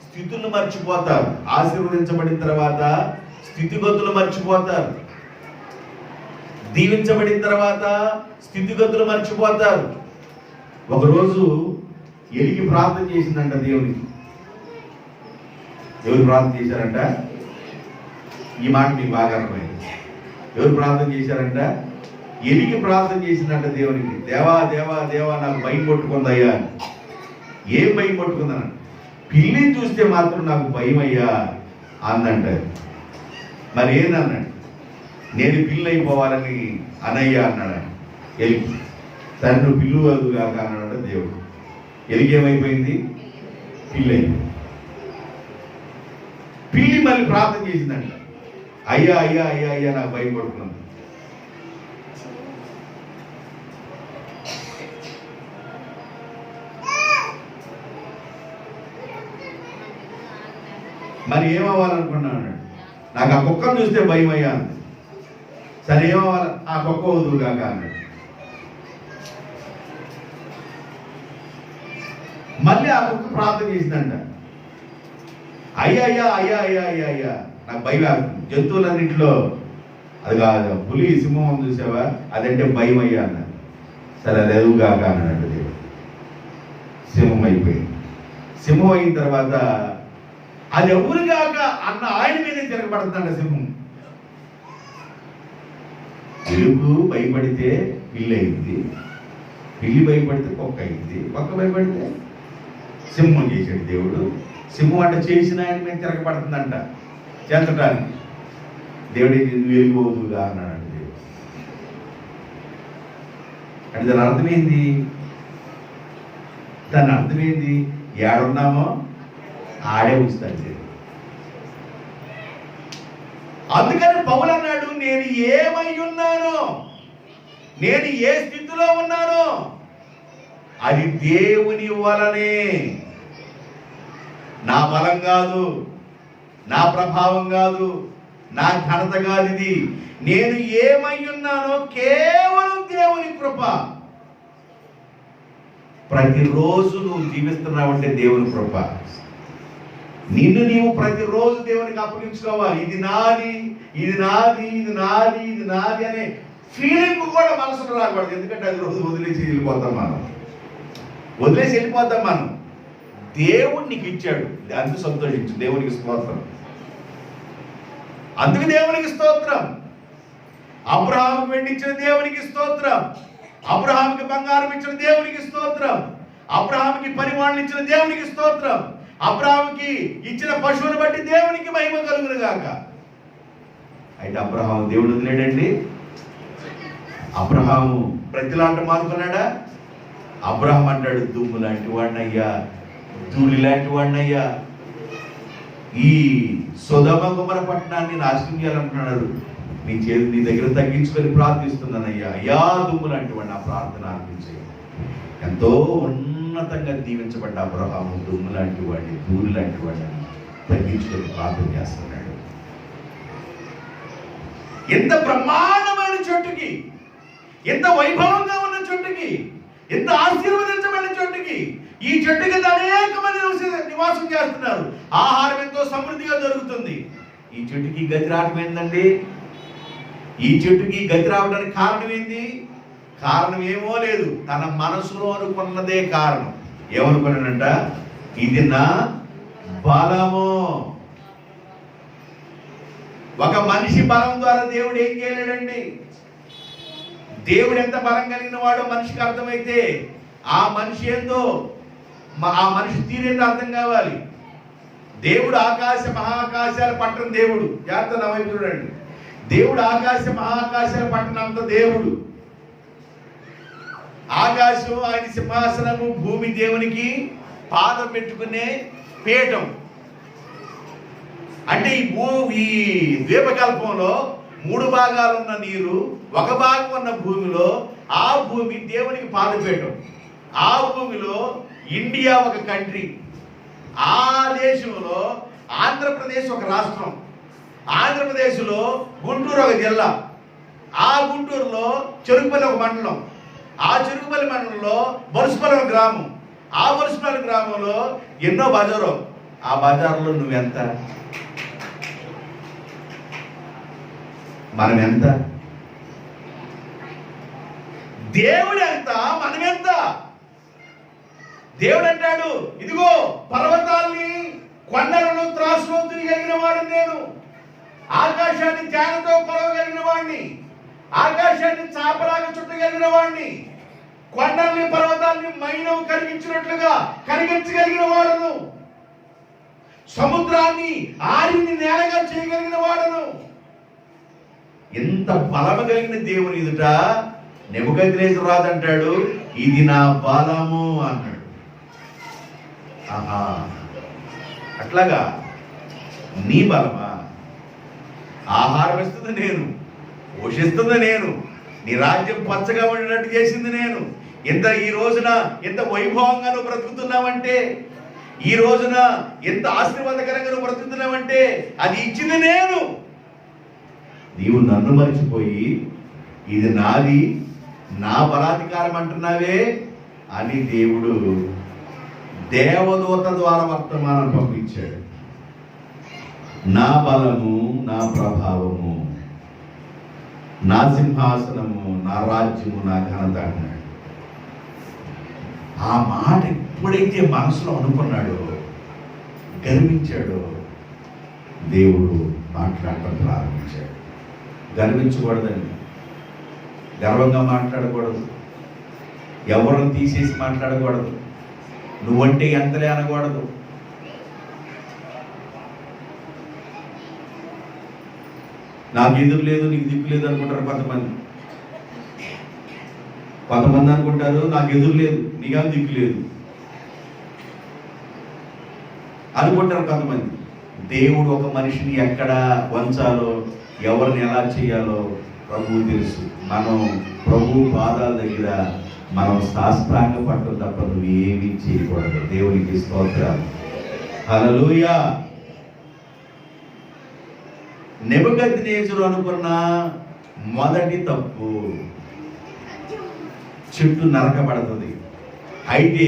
స్థితులను మర్చిపోతారు. ఆశీర్వదించబడిన తర్వాత స్థితిగతులు మర్చిపోతారు. దీవించబడిన తర్వాత స్థితిగతులు మర్చిపోతారు. ఒకరోజు ఎలికి ప్రార్థన చేసిందంట దేవునికి. ఎవరు ప్రార్థన చేశారంట? ఈ మాట మీకు బాగా అర్థమైంది. ఎవరు ప్రార్థన చేశారంట? ఎలికి ప్రార్థన చేసిందంట దేవునికి. దేవా దేవా దేవా, నాకు భయం కొట్టుకుందయ్యా. ఏం భయం కొట్టుకుందన్న? పిల్లిని చూస్తే మాత్రం నాకు భయం అయ్యా అందంట. మరి ఏందన్నాడు? నేను పిల్లి అయిపోవాలని అనయ్యా అన్నాడు ఎలికి. సరే, నువ్వు పిల్లు కాదు కాక అన్నాడు దేవుడు. ఎలికి ఏమైపోయింది? పిల్లి పిల్లి మళ్ళీ ప్రార్థన చేసిందంట, అయ్యా అయ్యా అయ్యా అయ్యా నాకు భయం పడుతున్నాను. మరి ఏమవ్వాలనుకున్నాను, నాకు ఆ కుక్కను చూస్తే భయం అయ్యా అంది. సరే ఏమవ్వాలి, ఆ కుక్క వదులుగాక అన్నాడు. మళ్ళీ ఆ కుక్క ప్రార్థన చేసిందంట, అయ్యా అయ్యా అయ్యా అయ్యా అయ్యా అయ్యా నాకు భయం వేస్తుంది. జంతువులన్నింటిలో అది కాదు, పులి సింహం చూసావా, అదంటే భయం అయ్యా అన్నాడు. సరే అది ఎదుగుగాక అన్నాడు దేవుడు. సింహం అయిపోయింది. సింహం అయిన తర్వాత అది ఎవరుగాక అన్న ఆయన మీదే తిరగబడుతుందంట సింహం. ఎలుగు భయపడితే పిల్లి అయింది, పిల్లి భయపడితే కుక్క అయింది, కుక్క భయపడితే సింహం చేశాడు దేవుడు. సింహం అంటే చేసిన ఆయన మీద తిరగబడుతుందంట చేతటానికి. దేవుడి నువ్వు వెళ్ళిపోదుగా అన్నాడు దేవుడు. అంటే దాని అర్థమైంది, దాని అర్థమైంది ఏడున్నామో ఆడే ఉంచుతాడు దేవుడు. అందుకని పౌలు అన్నాడు, నేను ఏమై ఉన్నానో, నేను ఏ స్థితిలో ఉన్నానో అది దేవుని వలనే, నా బలం కాదు, నా ప్రభావం కాదు, నా ఘనత కాదు. ఇది నేను ఏమై ఉన్నానో కేవలం దేవుని కృప. ప్రతిరోజు నువ్వు జీవిస్తున్నావంటే దేవుని కృప. నిన్ను నీవు ప్రతిరోజు దేవునికి అప్పగించుకోవాలి. ఇది నాది, ఇది నాది, ఇది నాది, ఇది నాది అనే ఫీలింగ్ కూడా మనసులో రాకూడదు. ఎందుకంటే అది రోజు వదిలేసి వెళ్ళిపోతాం మనం, వదిలేసి వెళ్ళిపోతాం మనం. దేవుడు నీకు ఇచ్చాడు, అందుకు సంతోషించు. దేవునికి స్తోత్రం. అందుకు దేవునికి స్తోత్రం. అబ్రహాముకు వెండి ఇచ్చిన దేవునికి స్తోత్రం, అబ్రహాముకి బంగారం ఇచ్చిన దేవునికి స్తోత్రం, అబ్రహాముకి పరిమాణం ఇచ్చిన దేవునికి స్తోత్రం, అబ్రహాముకి ఇచ్చిన పశువుని బట్టి దేవునికి మహిమ కలుగును గాక. అయితే అబ్రహాము దేవుడు వదిలేడండి. అబ్రహాము ప్రతిలాంటి మానుకున్నాడా? అబ్రహాం అంటాడు, దుమ్ము లాంటి వాడినయ్యా, ధూళి లాంటి వాడినయ్యా, ఈ సొదొమ గొమొర పట్టణాన్ని నాశనం చేయాలంటున్నాడు. నీ దగ్గర తగ్గించుకొని ప్రార్థిస్తున్నానయ్యా, అయ్యా దుమ్ము లాంటి వాడిని నా ప్రార్థన అర్పించే. ఎంతో ఉన్నతంగా దీవించబడ్డ అబ్రహాము దుమ్ము లాంటి వాడిని, ధూళి లాంటి వాడిని తగ్గించుకొని ప్రార్థన చేస్తున్నాడు. ఎంత బ్రహ్మాండమైన చెట్టుకి, ఎంత వైభవంగా ఉన్న చెట్టుకి, ఎంత ఆశీర్వదించబడిన చెట్టుకి, ఈ చెట్టు కింద అనేక మంది నివాసం చేస్తున్నారు. ఆహారం ఎంతో సమృద్ధిగా దొరుకుతుంది. ఈ చెట్టుకి గతి రావడం ఏంటండి? ఈ చెట్టుకి గతి రావడానికి కారణం ఏంది? కారణం ఏమో లేదు, తన మనసులో అనుకున్నదే కారణం. ఏమనుకున్నాడంట? ఇది నా బలము. ఒక మనిషి బలం ద్వారా దేవుడు ఏం చేయలేడండి. దేవుడు ఎంత బలం కలిగిన వాడో మనిషికి అర్థమైతే ఆ మనిషి ఏందో, ఆ మనిషి తీరేందో అర్థం కావాలి. దేవుడు ఆకాశ మహాకాశాల పట్టణ దేవుడు. జాగ్రత్త నా వైపు చూడండి. దేవుడు ఆకాశ మహాకాశాల పట్టణంతో దేవుడు. ఆకాశం ఆయన సింహాసనము, భూమి దేవునికి పాదం పెట్టుకునే పీఠం. అంటే ఈ ద్వీపకల్పంలో 3 భాగాలు ఉన్న నీరు, ఒక భాగం ఉన్న భూమిలో, ఆ భూమి దేవునికి పాదపీఠం. ఆ భూమిలో ఇండియా ఒక కంట్రీ, ఆ దేశంలో ఆంధ్రప్రదేశ్ ఒక రాష్ట్రం, ఆంధ్రప్రదేశ్లో గుంటూరు ఒక జిల్లా, ఆ గుంటూరులో చెరుకుపల్లి ఒక మండలం, ఆ చెరుకుపల్లి మండలంలో బరుసుపల్లి ఒక గ్రామం, ఆ బరుసుపల్లి గ్రామంలో ఎన్నో బజారు. ఆ బజార్లో నువ్వెంత, మనం ఎంత? దేవుడు ఎంత, మనం ఎంత? దేవుడు అంటాడు, ఇదిగో పర్వతాల్ని కొండలను త్రాసులో తిరిగలిగిన వాడు నేను, ఆకాశాన్ని జ్ఞానంతో కొలవగలిగిన వాడిని, ఆకాశాన్ని చాపలాగా చుట్టగలిగిన వాడిని, కొండల్ని పర్వతాల్ని మైనవు కరిగించినట్లుగా కరిగించగలిగిన వాడును, సముద్రాన్ని ఆరిని నేలగా చేయగలిగిన వాడును. ఎంత బలము కలిగిన దేవుని ఎదుట నెబుకద్నెజరు రాజు అంటాడు, ఇది నా బలము అన్నాడు. ఆహా, అట్లాగా నీ బలమా? ఆహారం ఇస్తుంది నేను, పోషిస్తుంది నేను, నీ రాజ్యం పచ్చగా ఉండినట్టు చేసింది నేను. ఈ రోజున ఎంత వైభవంగా నువ్వు బ్రతుకుతున్నావంటే, ఈ రోజున ఎంత ఆశీర్వాదకరంగా నువ్వు బ్రతుకుతున్నావంటే అది ఇచ్చింది నేను. నీవు నన్ను మర్చిపోయి ఇది నాది, నా బలాధికారం అంటున్నావే అని దేవుడు దేవదూత ద్వారా వర్తమానం పంపించాడు. నా బలము, నా ప్రభావము, నా సింహాసనము, నా రాజ్యము, నా ఘనత అన్నాడు. ఆ మాట ఎప్పుడైతే మనసులో అనుకున్నాడో, గర్వించాడో, దేవుడు మాట్లాడటం ప్రారంభించాడు. గర్వించకూడదండి, గర్వంగా మాట్లాడకూడదు, ఎవరిని తీసేసి మాట్లాడకూడదు, నువ్వంటే ఎంతలే అనకూడదు. నాకు ఎదురు లేదు, నీకు దిక్కు లేదు అనుకుంటారు కొంతమంది. కొంతమంది అనుకుంటారు నాకు ఎదురు లేదు, నీకు దిక్కు లేదు అనుకుంటారు కొంతమంది. దేవుడు ఒక మనిషిని ఎక్కడ వంచాలో, ఎవరిని ఎలా చేయాలో ప్రభువు తెలుసు. మనం ప్రభు పాదాల దగ్గర మనం శాస్త్రాంగ పట్టడం తప్ప నువ్వు ఏమీ చేయకూడదు. దేవునికి స్తోత్రాలు, హల్లెలూయా. నెబుకద్నెజరు అనుకున్న మొదటి తప్పు, చెట్టు నరకబడుతుంది. అయితే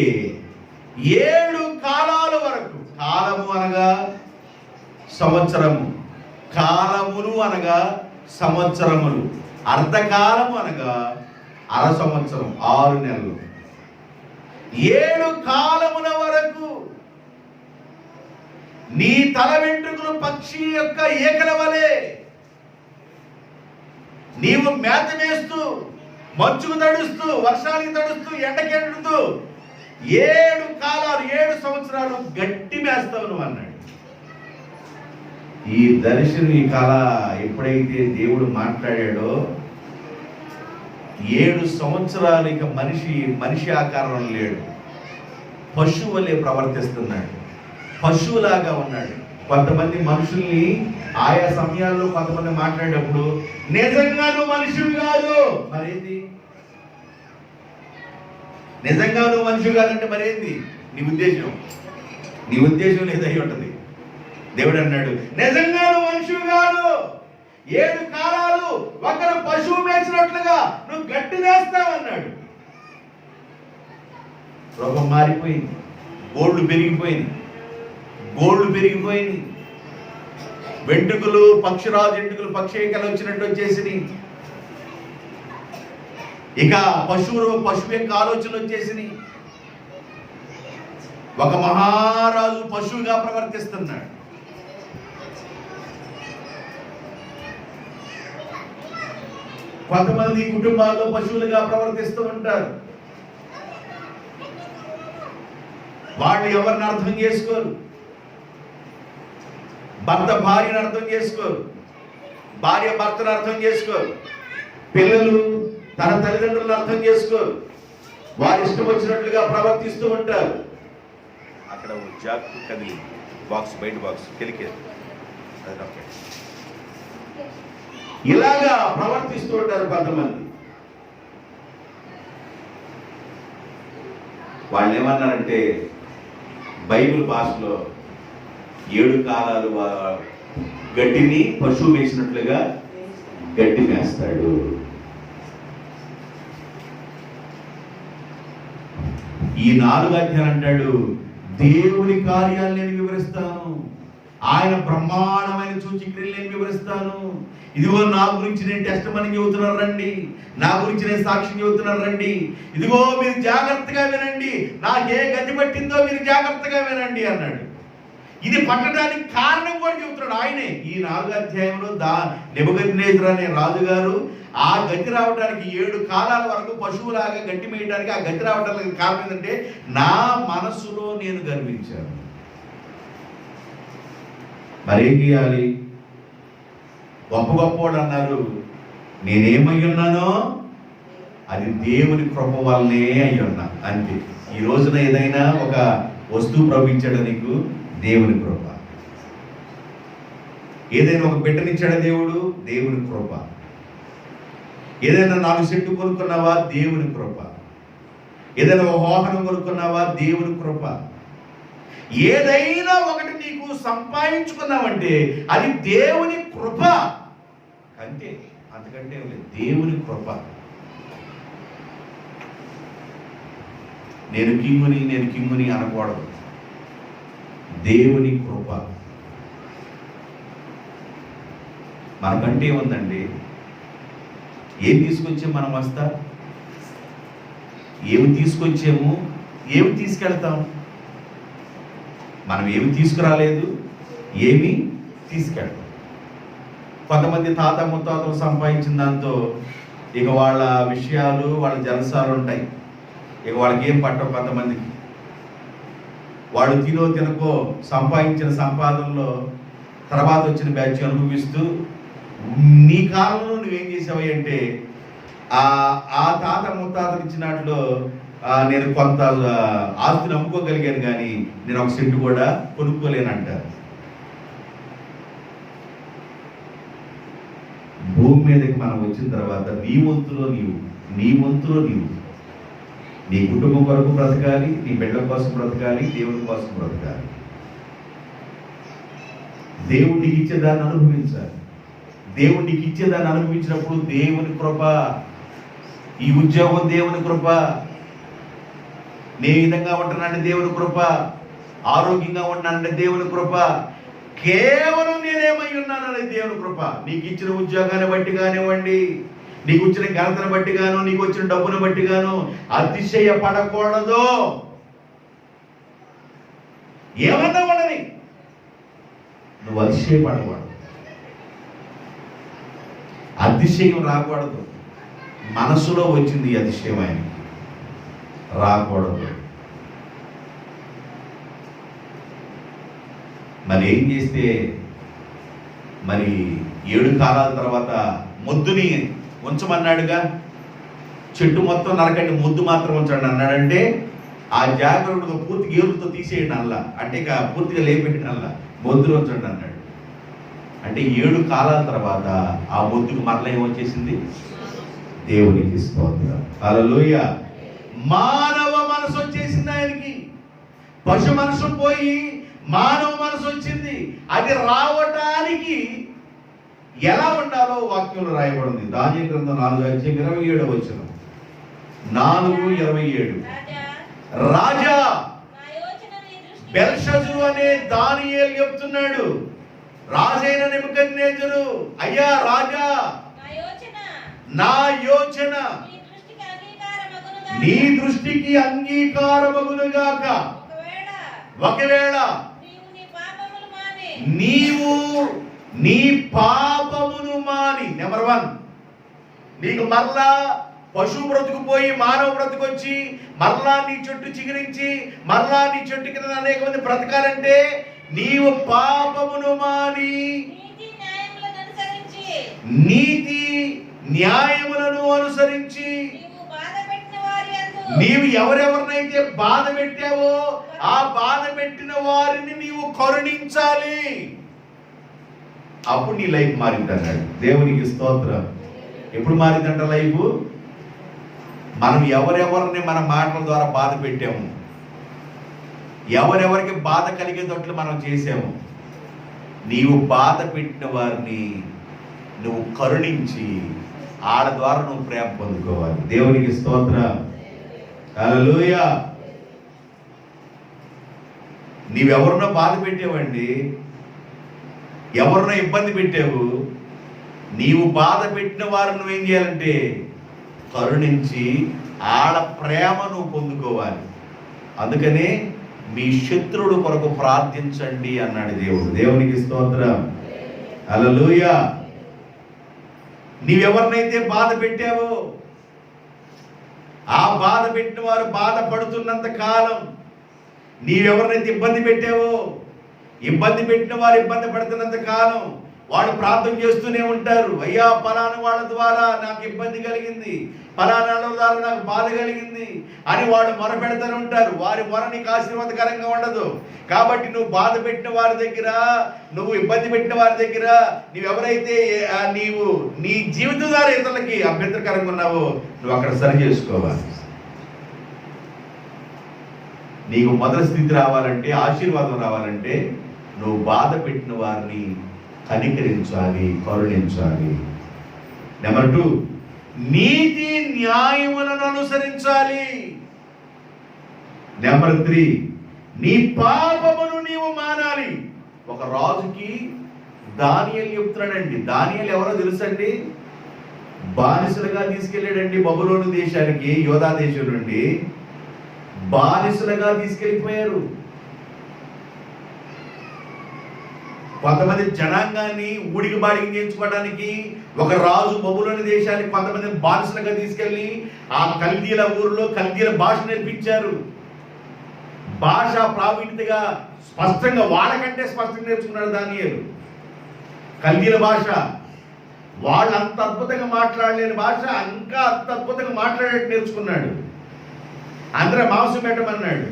7 కాలాల వరకు, కాలము అనగా సంవత్సరము, కాలములు అనగా సంవత్సరములు, అర్ధకాలము అనగా అర సంవత్సరం, 6 నెలలు, 7 కాలముల వరకు నీ తల వెంట్రుకలు పక్షి యొక్క ఏకల వలె నీవు మేత వేస్తూ, మంచుకు తడుస్తూ, వర్షానికి తడుస్తూ, ఎండకెండుతూ 7 కాలాలు, 7 సంవత్సరాలు గట్టి మేస్తావు నువ్వు అన్నాడు. ఈ దర్శనం, ఈ కళ ఎప్పుడైతే దేవుడు మాట్లాడాడో, 7 సంవత్సరాలు ఇక మనిషి ఆకారం లేడు, పశువు వలె ప్రవర్తిస్తున్నాడు, పశువులాగా ఉన్నాడు. కొంతమంది మనుషుల్ని ఆయా సమయాల్లో కొంతమంది మాట్లాడేటప్పుడు నిజంగా నువ్వు మనిషివి కాదు మరేంది, నిజంగా నువ్వు మనిషివి కాదంటే మరేంది నీ ఉద్దేశం లేదై ఉంటుంది. దేవుడు అన్నాడు నిజంగా నువ్వు మనిషివి కాదు, 7 కాలాలు ఒకరు పశువు మేసినట్లుగా నువ్వు గట్టి వేస్తావు అన్నాడు. రూపం మారిపోయింది, గోళ్ళు పెరిగిపోయింది, వెంట్రుకలు పక్షిరాజు వెంట్రుకలు పక్షికలు వచ్చినట్టు వచ్చేసి, ఇక పశువు యొక్క ఆలోచనలు వచ్చేసి, ఒక మహారాజు పశువుగా ప్రవర్తిస్తున్నాడు. కొంతమంది కుటుంబాల్లో పశువులుగా ప్రవర్తిస్తూ ఉంటారు. వాళ్ళు ఎవరిని అర్థం చేసుకోరు, భర్త భార్యను అర్థం చేసుకోరు, భార్య భర్తను అర్థం చేసుకోరు, పిల్లలు తన తల్లిదండ్రులను అర్థం చేసుకోరు, వారి ఇష్టం వచ్చినట్లుగా ప్రవర్తిస్తూ ఉంటారు. అక్కడ జాక్ కదిలి బయట బాక్స్ కెలికే ఇలాగా ప్రవర్తిస్తూ ఉంటారు కొంతమంది. వాళ్ళు ఏమన్నారంటే బైబిల్ భాషలో 7 కాలాలు గడ్డిని పశువు వేసినట్లుగా గడ్డి వేస్తాడు. ఈ 4 అధ్యాయాలు అంటాడు దేవుని కార్యాలు నేను వివరిస్తాను, ఆయన బ్రహ్మాండమైన సూచక్రియలు నేను వివరిస్తాను. ఇదిగో నా గురించి నేను టెస్టిమనీ చెబుతున్నాను రండి, నా గురించి నేను సాక్ష్యం చెబుతున్నాను రండి, ఇదిగో మీరు జాగ్రత్తగా వినండి, నాకే గతి పట్టిందో మీరు జాగ్రత్తగా వినండి అన్నాడు. ఇది పట్టడానికి కారణం కూడా చెబుతున్నాడు ఆయనే. ఈ 4 అధ్యాయంలో నెబుకద్నెజరు అనే రాజుగారు ఆ గతి రావడానికి 7 కాలాల వరకు పశువులాగా గట్టి మేయడానికి ఆ గతి రావడానికి కారణం ఏంటంటే నా మనసులో నేను గర్వించాను. మరేం చేయాలి? గొప్పవాడు అన్నారు, నేనేమై ఉన్నానో అది దేవుని కృప వల్లనే అయి ఉన్నా అంతే. ఈ రోజున ఏదైనా ఒక వస్తువు ప్రభు ఇచ్చాడు నీకు, దేవుని కృప. ఏదైనా ఒక బిడ్డనిచ్చాడా దేవుడు, దేవుని కృప. ఏదైనా 4 సెంట్లు కొనుక్కున్నావా, దేవుని కృప. ఏదైనా ఒక వాహనం కొనుక్కున్నావా, దేవుని కృప. ఏదైనా ఒకటి నీకు సంపాదించుకున్నావంటే అది దేవుని కృప. అంతే, అంతకంటే లేదు, దేవుని కృప. నేను కింగుని అనకూడదు, దేవుని కృప. మనకంటే ఉందండి. ఏం తీసుకొచ్చాము మనం? వస్తా ఏమి తీసుకొచ్చాము, ఏమి తీసుకెళ్తాం? మనం ఏమి తీసుకురాలేదు, ఏమి తీసుకెళ్తాం. కొంతమంది తాత ముత్తాతలు సంపాదించిన దాంతో ఇక వాళ్ళ విషయాలు, వాళ్ళ జలసాలు ఉంటాయి. ఇక వాళ్ళకి ఏం పట్టవు. కొంతమందికి వాళ్ళు తినకో సంపాదించిన సంపాదనలో తర్వాత వచ్చిన బ్యాచ్ అనుభవిస్తూ, నీ కాలంలో నువ్వేం చేసావు అంటే ఆ తాత ముత్తాతలు ఇచ్చినట్లో నేను కొంత ఆస్తిని అమ్ముకోగలిగాను, కానీ నేను 1 సెంటు కూడా కొనుక్కోలేనంటారు. భూమి మీదకి మనం వచ్చిన తర్వాత నీ వంతులో నీవు నీ కుటుంబం కొరకు బ్రతకాలి, నీ బిడ్డల కోసం బ్రతకాలి, దేవుని కోసం బ్రతకాలి. దేవుడికి ఇచ్చేదాన్ని అనుభవించాలి. దేవుడికి ఇచ్చేదాన్ని అనుభవించినప్పుడు దేవుని కృప. ఈ ఉద్యోగం దేవుని కృప. నేను ఈ విధంగా ఉంటున్నానంటే దేవుని కృప. ఆరోగ్యంగా ఉన్నానంటే దేవుని కృప. కేవలం నేనేమై ఉన్నానని దేవుని కృప. నీకు ఇచ్చిన ఉద్యోగాన్ని బట్టి కానివ్వండి, నీకు వచ్చిన ఘనతను బట్టి గాను, నీకు వచ్చిన డబ్బును బట్టి గాను అతిశయపడకూడదు. ఏమన్నా ఉండని, నువ్వు అతిశయపడకూడదు. అతిశయం రాకూడదు. మనసులో వచ్చింది అతిశయం, ఆయన రాకూడదు. మరి ఏం చేస్తే మరి 7 కాలాల తర్వాత మొద్దుని ఉంచమన్నాడుగా. చెట్టు మొత్తం నరకండి, మొద్దు మాత్రం ఉంచండి అన్నాడంటే ఆ జాగ్రత్తగా పూర్తిగా ఏరుతో తీసేయండి అల్లా, అంటే ఇక పూర్తిగా లేపెట్టిన అల్లా మొద్దులు ఉంచండి అన్నాడు. అంటే 7 కాలాల తర్వాత ఆ మొద్దుకు మరల ఏమొచ్చేసింది? దేవునికి స్తోత్రం, హల్లెలూయా. మానవ మనసు వచ్చేసింది ఆయనకి. పశు మనసు పోయి మానవ మనసు వచ్చింది. అది రావటానికి ఎలా ఉండాలో వాక్యంలో రాయబడింది. దానియేలు గ్రంథం 4:27 4:27 రాజా బెల్షస్సరు అనే దానియేలు చెప్తున్నాడు, రాజైన నెబుకద్నెజరు, అయ్యా రాజా, నా యోచన నీ దృష్టికి అంగీకారమగునుగాక. ఒకవేళ నీవు నీ పాపమును మాని, నెంబర్ 1, నీకు మరలా పశువు బ్రతుకు పోయి మానవ బ్రతుకు వచ్చి మరలా నీ చెట్టు చిగురించి మరలా నీ చెట్టు కింద అనేక మంది బ్రతకాలంటే నీవు పాపమును మాని నీతి న్యాయములను అనుసరించి నీవు ఎవరెవరినైతే బాధ పెట్టావో ఆ బాధ పెట్టిన వారిని నీవు కరుణించాలి. అప్పుడు నీ లైఫ్ మారింది అన్నాడు. దేవునికి స్తోత్రం. ఎప్పుడు మారిందంట లైఫ్? మనం ఎవరెవరిని మన మాటల ద్వారా బాధ పెట్టాము, ఎవరెవరికి బాధ కలిగేటట్లు మనం చేసాము, నీవు బాధ పెట్టిన వారిని నువ్వు కరుణించి ఆడ ద్వారా నువ్వు ప్రేమ పొందుకోవాలి. దేవునికి స్తోత్రం, హల్లెలూయా. నీవెవరినో బాధ పెట్టావండి, ఎవరినో ఇబ్బంది పెట్టావు, నీవు బాధ పెట్టిన వారు నువ్వేం చేయాలంటే కరుణించి ఆడ ప్రేమ నువ్వు పొందుకోవాలి. అందుకనే మీ శత్రువుల కొరకు ప్రార్థించండి అన్నాడు దేవుడు. దేవునికి స్తోత్రం, హల్లెలూయా. నీవెవరినైతే బాధ పెట్టావో ఆ బాధ పెట్టిన వారు బాధపడుతున్నంత కాలం, నీవెవరినైతే ఇబ్బంది పెట్టావో ఇబ్బంది పెట్టిన వారు ఇబ్బంది పడుతున్నంత కాలం, వాళ్ళు ప్రార్థన చేస్తూనే ఉంటారు, అయ్యా పలానా వాళ్ళ ద్వారా నాకు ఇబ్బంది కలిగింది, పలానా వాళ్ళ ద్వారా నాకు బాధ కలిగింది అని వాళ్ళు మొరపెడతానే ఉంటారు. వారి మొర నీకు ఆశీర్వాదకరంగా ఉండదు. కాబట్టి నువ్వు బాధ పెట్టిన వారి దగ్గర, నువ్వు ఇబ్బంది పెట్టిన వారి దగ్గర, నువ్వెవరైతే నీవు నీ జీవితం ద్వారా ఇతరులకి అభ్యంతరకరంగా ఉన్నావో నువ్వు అక్కడ సరి చేసుకోవాలి. నీకు మొదటి స్థితి రావాలంటే, ఆశీర్వాదం రావాలంటే నువ్వు బాధ పెట్టిన వారిని కనికరించాలి, కరుణించాలి. నెంబర్ 2, నీతి న్యాయములను అనుసరించాలి. నెంబర్ 3, నీ పాపమును నీవు మానాలి. ఒక రాజుకి దానియేలు చెప్తున్నాడండి. దానియేలు ఎవరో తెలుసండి? బానిసలుగా తీసుకెళ్ళాడండి బబులోను దేశానికి, యోధా దేశం నుండి బానిసలుగా తీసుకెళ్ళిపోయారు. కొంతమంది జనాంగాన్ని ఊడికి బాడికి చేయించుకోవడానికి ఒక రాజు బబులోని దేశానికి కొంతమందిని బానిసలుగా తీసుకెళ్లి ఆ కల్దీల ఊరిలో కల్దీల భాష నేర్పించారు. భాష ప్రావీణ్యతగా స్పష్టంగా వాళ్ళకంటే స్పష్టంగా నేర్చుకున్నాడు దానియేలు. కల్దీల భాష, వాళ్ళు అంత అద్భుతంగా మాట్లాడలేని భాష ఇంకా అంత అద్భుతంగా మాట్లాడేట్టు నేర్చుకున్నాడు. అందరూ మాంసం పెట్టమన్నాడు,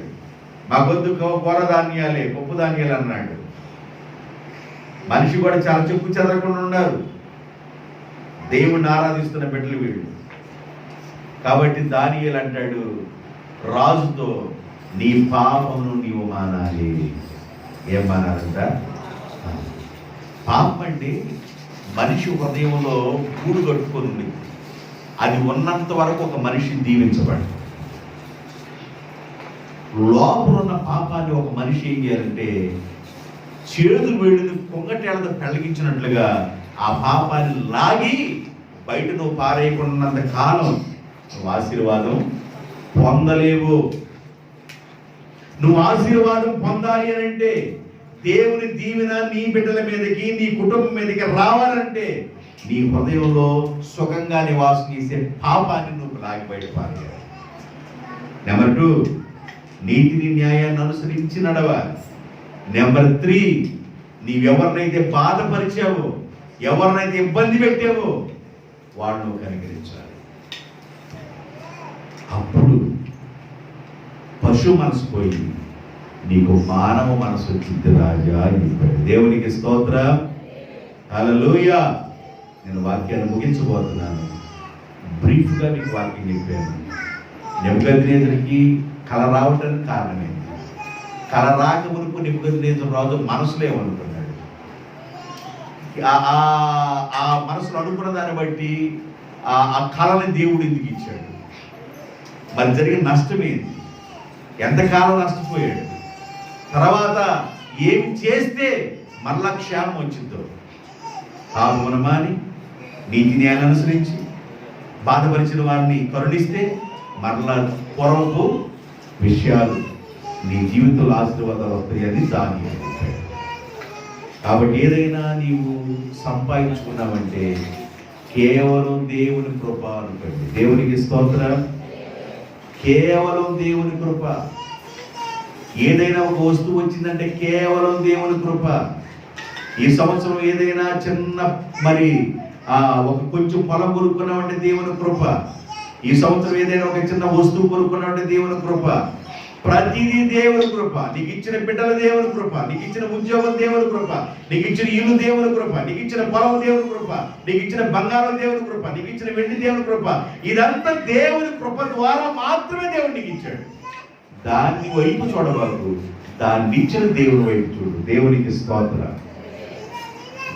మాకొద్దు కూర ధాన్యాలే, పప్పు ధాన్యాలు అన్నాడు. మనిషి కూడా చాలా చెప్పు చెదరకుండా ఉన్నారు. దేవుణ్ణి ఆరాధిస్తున్న బిడ్డలు వీళ్ళు. కాబట్టి దానియేలు అంటాడు రాజుతో, నీ పాపమును నీవు మానాలి. ఏం మానాలంట? పాపం అంటే మనిషి హృదయంలో గూడు కట్టుకొని ఉంది. అది ఉన్నంత వరకు ఒక మనిషి దీవించబడు. లోపల ఉన్న పాపాన్ని ఒక మనిషి ఏం చేయాలంటే చేతులు వేడిని కొంగటేళ్లతో పెళ్ళగించినట్లుగా ఆ పాపాన్ని లాగి బయట నువ్వు పారేయకున్నంత కాలం నువ్వు ఆశీర్వాదం పొందలేవు. నువ్వు ఆశీర్వాదం పొందాలి అని అంటే, దేవుని దీవెన నీ బిడ్డల మీదకి, నీ కుటుంబం మీదకి రావాలంటే నీ హృదయంలో సుఖంగా నివాసం చేసే పాపాన్ని నువ్వు లాగి బయట పారేయాలి. నెంబర్ 2, నీతిని న్యాయాన్ని అనుసరించి నడవాలి. నెంబర్ 3, నీవెవరినైతే బాధపరిచావో, ఎవరినైతే ఇబ్బంది పెట్టావో వాళ్ళను కనికరించాలి. అప్పుడు పశు మనసు పోయి నీకు మానవ మనసు వచ్చింది రాజా అని చెప్పాడు. దేవునికి స్తోత్రం, హల్లెలూయా. నేను వాక్యాన్ని ముగించబోతున్నాను. బ్రీఫ్గా మీకు వాక్యం చెప్పాను. నెబుకద్నెజరుకి కల రావడానికి కారణమేంటి? కల రాక మునుపు నెబుకద్నెజరు రాజు మనసులో ఏమనుకున్నాడు? ఆ మనసులో అనుకున్న దాన్ని బట్టి ఆ కళని దేవుడు ఎందుకు ఇచ్చాడు? మరి జరిగిన నష్టమేంటి? ఎంతకాలం నష్టపోయాడు? తర్వాత ఏమి చేస్తే మరలా క్షేమం వచ్చిందో? పాపమును మాని నీతి న్యాయాన్ని అనుసరించి బాధపరిచిన వారిని కరుణిస్తే మరలా పూర్వపు విషయాలు నీ జీవితంలో ఆశీర్వాదాలు వస్తాయని దానియేలు చెప్పాడు. కాబట్టి ఏదైనా నీవు సంపాదించుకున్నావంటే కేవలం దేవుని కృప అనుకోండి. దేవునికి స్తోత్రం. కేవలం దేవుని కృప. ఏదైనా ఒక వస్తువు వచ్చిందంటే కేవలం దేవుని కృప. ఈ సంవత్సరం ఏదైనా చిన్న మరి ఒక కొంచెం పొలం కొనుక్కున్నామంటే దేవుని కృప. ఈ సంవత్సరం ఏదైనా ఒక చిన్న వస్తువు కొనుక్కున్నామంటే దేవుని కృప. ప్రతిదీ దేవుని కృప. నీకు ఇచ్చిన బిడ్డల దేవుని కృప, నీకు ఇచ్చిన ఉద్యోగం దేవుని కృప, నీకు ఇచ్చిన ఇల్లు దేవుని కృప, నీకు ఇచ్చిన పొలం దేవుని కృప, నీకు ఇచ్చిన బంగారం దేవుని కృప, నీకు ఇచ్చిన వెండి దేవుని కృప. ఇదంతా దేవుని కృప ద్వారా మాత్రమే దేవుడు నీకు ఇచ్చాడు. దాన్ని వైపు చూడబాకు, దాన్ని ఇచ్చిన దేవుని వైపు చూడు. దేవునికి స్తోత్రం.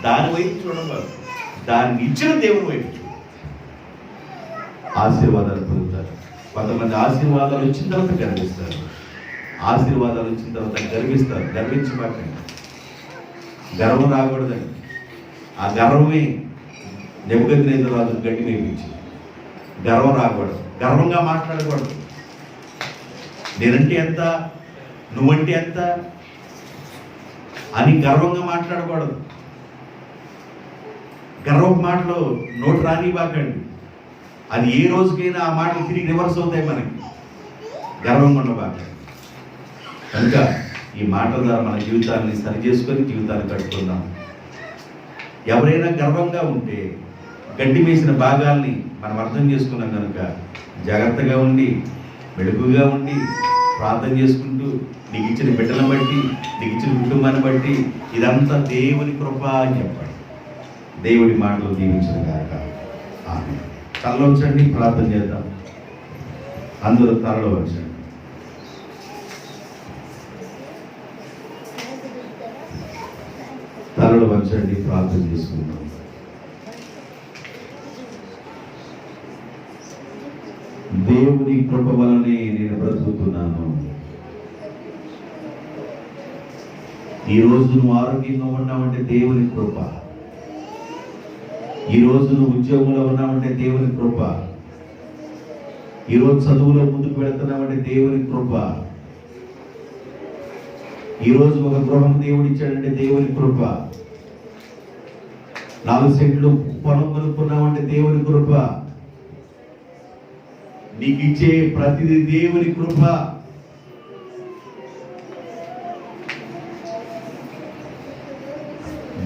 దాని వైపు చూడబాకు, దాన్ని ఇచ్చిన దేవుని వైపు చూడు. ఆశీర్వాదాలు పొందుతారు. కొంతమంది ఆశీర్వాదాలు వచ్చిన తర్వాత గర్విస్తారు, ఆశీర్వాదాలు వచ్చిన తర్వాత గర్విస్తారు. గర్వించబాకండి. గర్వం రాకూడదండి. ఆ గర్వమే నెబుకద్నెజరు రాజు గడ్డి వేయించింది. గర్వం రాకూడదు, గర్వంగా మాట్లాడకూడదు. నేనంటే ఎంత, నువ్వంటే ఎంత అని గర్వంగా మాట్లాడకూడదు. గర్వపు మాటలు నోటు రానివ్వకండి. అది ఏ రోజుకైనా ఆ మాటలు తిరిగి రివర్స్ అవుతాయి మనకి. గర్వంగా ఉండబాకండి. కనుక ఈ మాటల ద్వారా మన జీవితాన్ని సరి చేసుకొని జీవితాన్ని కట్టుకుందాం. ఎవరైనా గర్వంగా ఉంటే గడ్డి వేసిన భాగాల్ని మనం అర్థం చేసుకున్నాం కనుక జాగ్రత్తగా ఉండి మెడుగుగా ఉండి ప్రార్థన చేసుకుంటూ నీకు ఇచ్చిన బిడ్డలను బట్టి నీకు ఇచ్చిన కుటుంబాన్ని బట్టి ఇదంతా దేవుని కృప అని చెప్పాలి. దేవుడి మాటలు దీవించిన కాక ఆమె. తలలో వచ్చండి, ప్రార్థన చేద్దాం. అందరూ తలలో వచ్చండి. తలలో వచ్చండి, ప్రార్థన చేసుకుందాం. దేవుని కృప వలనే నేను బ్రతుకుతున్నాను. ఈ రోజు నువ్వు ఆరోగ్యంగా ఉన్నావంటే దేవుని కృప. ఈ రోజు నువ్వు ఉద్యోగంలో ఉన్నావంటే దేవుని కృప. ఈరోజు చదువులో ముందుకు వెళుతున్నావంటే దేవుని కృప. ఈరోజు ఒక గృహం దేవుడు ఇచ్చాడంటే దేవుని కృప. 4 సెంట్లు పొలం కొనుక్కున్నావంటే దేవుని కృప. నీకు ఇచ్చే ప్రతిదీ దేవుని కృప.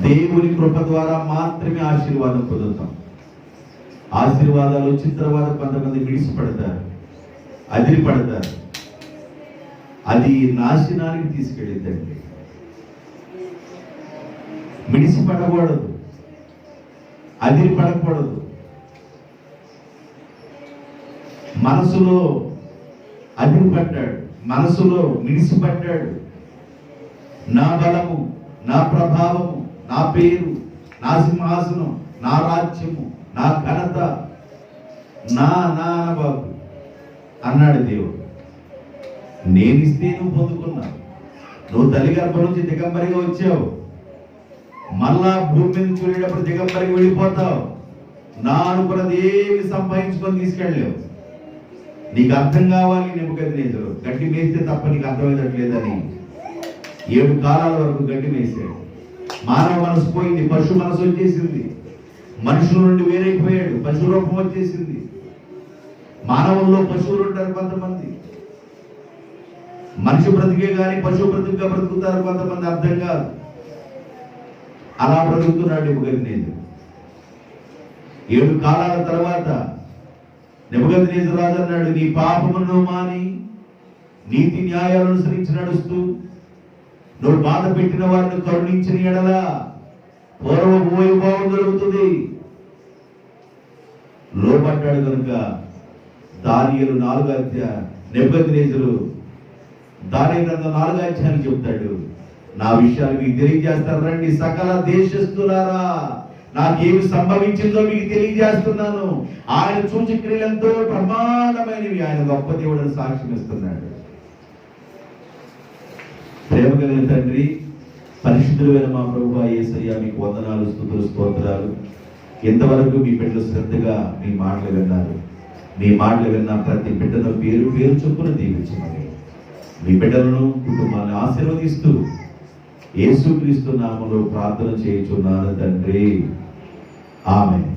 దేవుని కృప ద్వారా మాత్రమే ఆశీర్వాదం పొందుతాం. ఆశీర్వాదాలు వచ్చిన తర్వాత కొంతమంది విడిచిపడతారు, అదిరిపడతారు. అది నాశనానికి తీసుకెళ్ళిద్దండి. మిడిసిపడకూడదు, అదిరిపడకూడదు. మనసులో అదిరిపడ్డాడు, మనసులో మిడిసిపడ్డాడు. నా బలము, నా ప్రభావము, నా పేరు, నా సింహాసనం, నా రాజ్యము, నా ఘనత నా బాబు అన్నాడు దేవుడు. నేనిస్తే నువ్వు పొందుకున్నావు. నువ్వు తల్లి గర్భం నుంచి దిగంబరిగా వచ్చావు. మళ్ళా భూమి మీద చూడేటప్పుడు దిగంబరిగా వెళ్ళిపోతావు. నా అనుకున్నది ఏమి సంపాదించుకొని తీసుకెళ్ళలేవు. నీకు అర్థం కావాలి. నెబుకద్నెజరు గడ్డి మేస్తే తప్ప నీకు అర్థమయ్యేటట్లేదని 7 కాలాల వరకు గడ్డి మేసాడు. మానవ మనసు పోయింది, పశు మనసు వచ్చేసింది. మనుషుల నుండి వేరైపోయాడు, పశు రూపం వచ్చేసింది. మానవుల్లో పశువులు ఉంటారు కొంతమంది. మనిషి బ్రతికే కానీ పశువు బ్రతుకుగా బ్రతుకుతారు కొంతమంది. అర్థం కాదు. అలా బ్రతుకుతున్నాడు నెబుకద్నెజరు. 7 కాలాల తర్వాత నెబుకద్నెజరు రాజు అన్నాడు, నీ పాపమును మాని నీతి న్యాయాలను అనుసరించి నడుస్తూ నువ్వు బాధ పెట్టిన వారిని కరుణించిన ఎడల పూర్వపు వైభవం దొరుకుతుంది. లోపడ్డాడు కనుక దానియేలు 4వ అధ్యాయం నెబుకద్నెజరు దానియేలు గ్రంథం 4వ అధ్యాయం చెప్తాడు, నా విషయాలు మీకు తెలియజేస్తాను రండి సకల దేశస్తులారా, నాకేమి సంభవించిందో మీకు తెలియజేస్తున్నాను. ఆయన సూచక్రియలంతో ప్రమాణమైనవి. ఆయన గొప్ప దేవుడని సాక్ష్యం ఇస్తున్నాడు. ప్రేమ కలిగిన తండ్రి, పరిశుద్ధులైన మా ప్రభువా యేసయ్య, మీకు వందనాలు, స్తుతులు, స్తోత్రాలు. ఇంతవరకు మీ బిడ్డలు శ్రద్ధగా మీ మాటలు విన్నారు. మీ మాటలు విన్న ప్రతి బిడ్డను పేరు పేరు చొప్పున దీవించమని మీ బిడ్డలను, కుటుంబాన్ని ఆశీర్వదిస్తూ యేసుక్రీస్తు నామములో ప్రార్థన చేయుచున్నాను తండ్రి. ఆమేన్.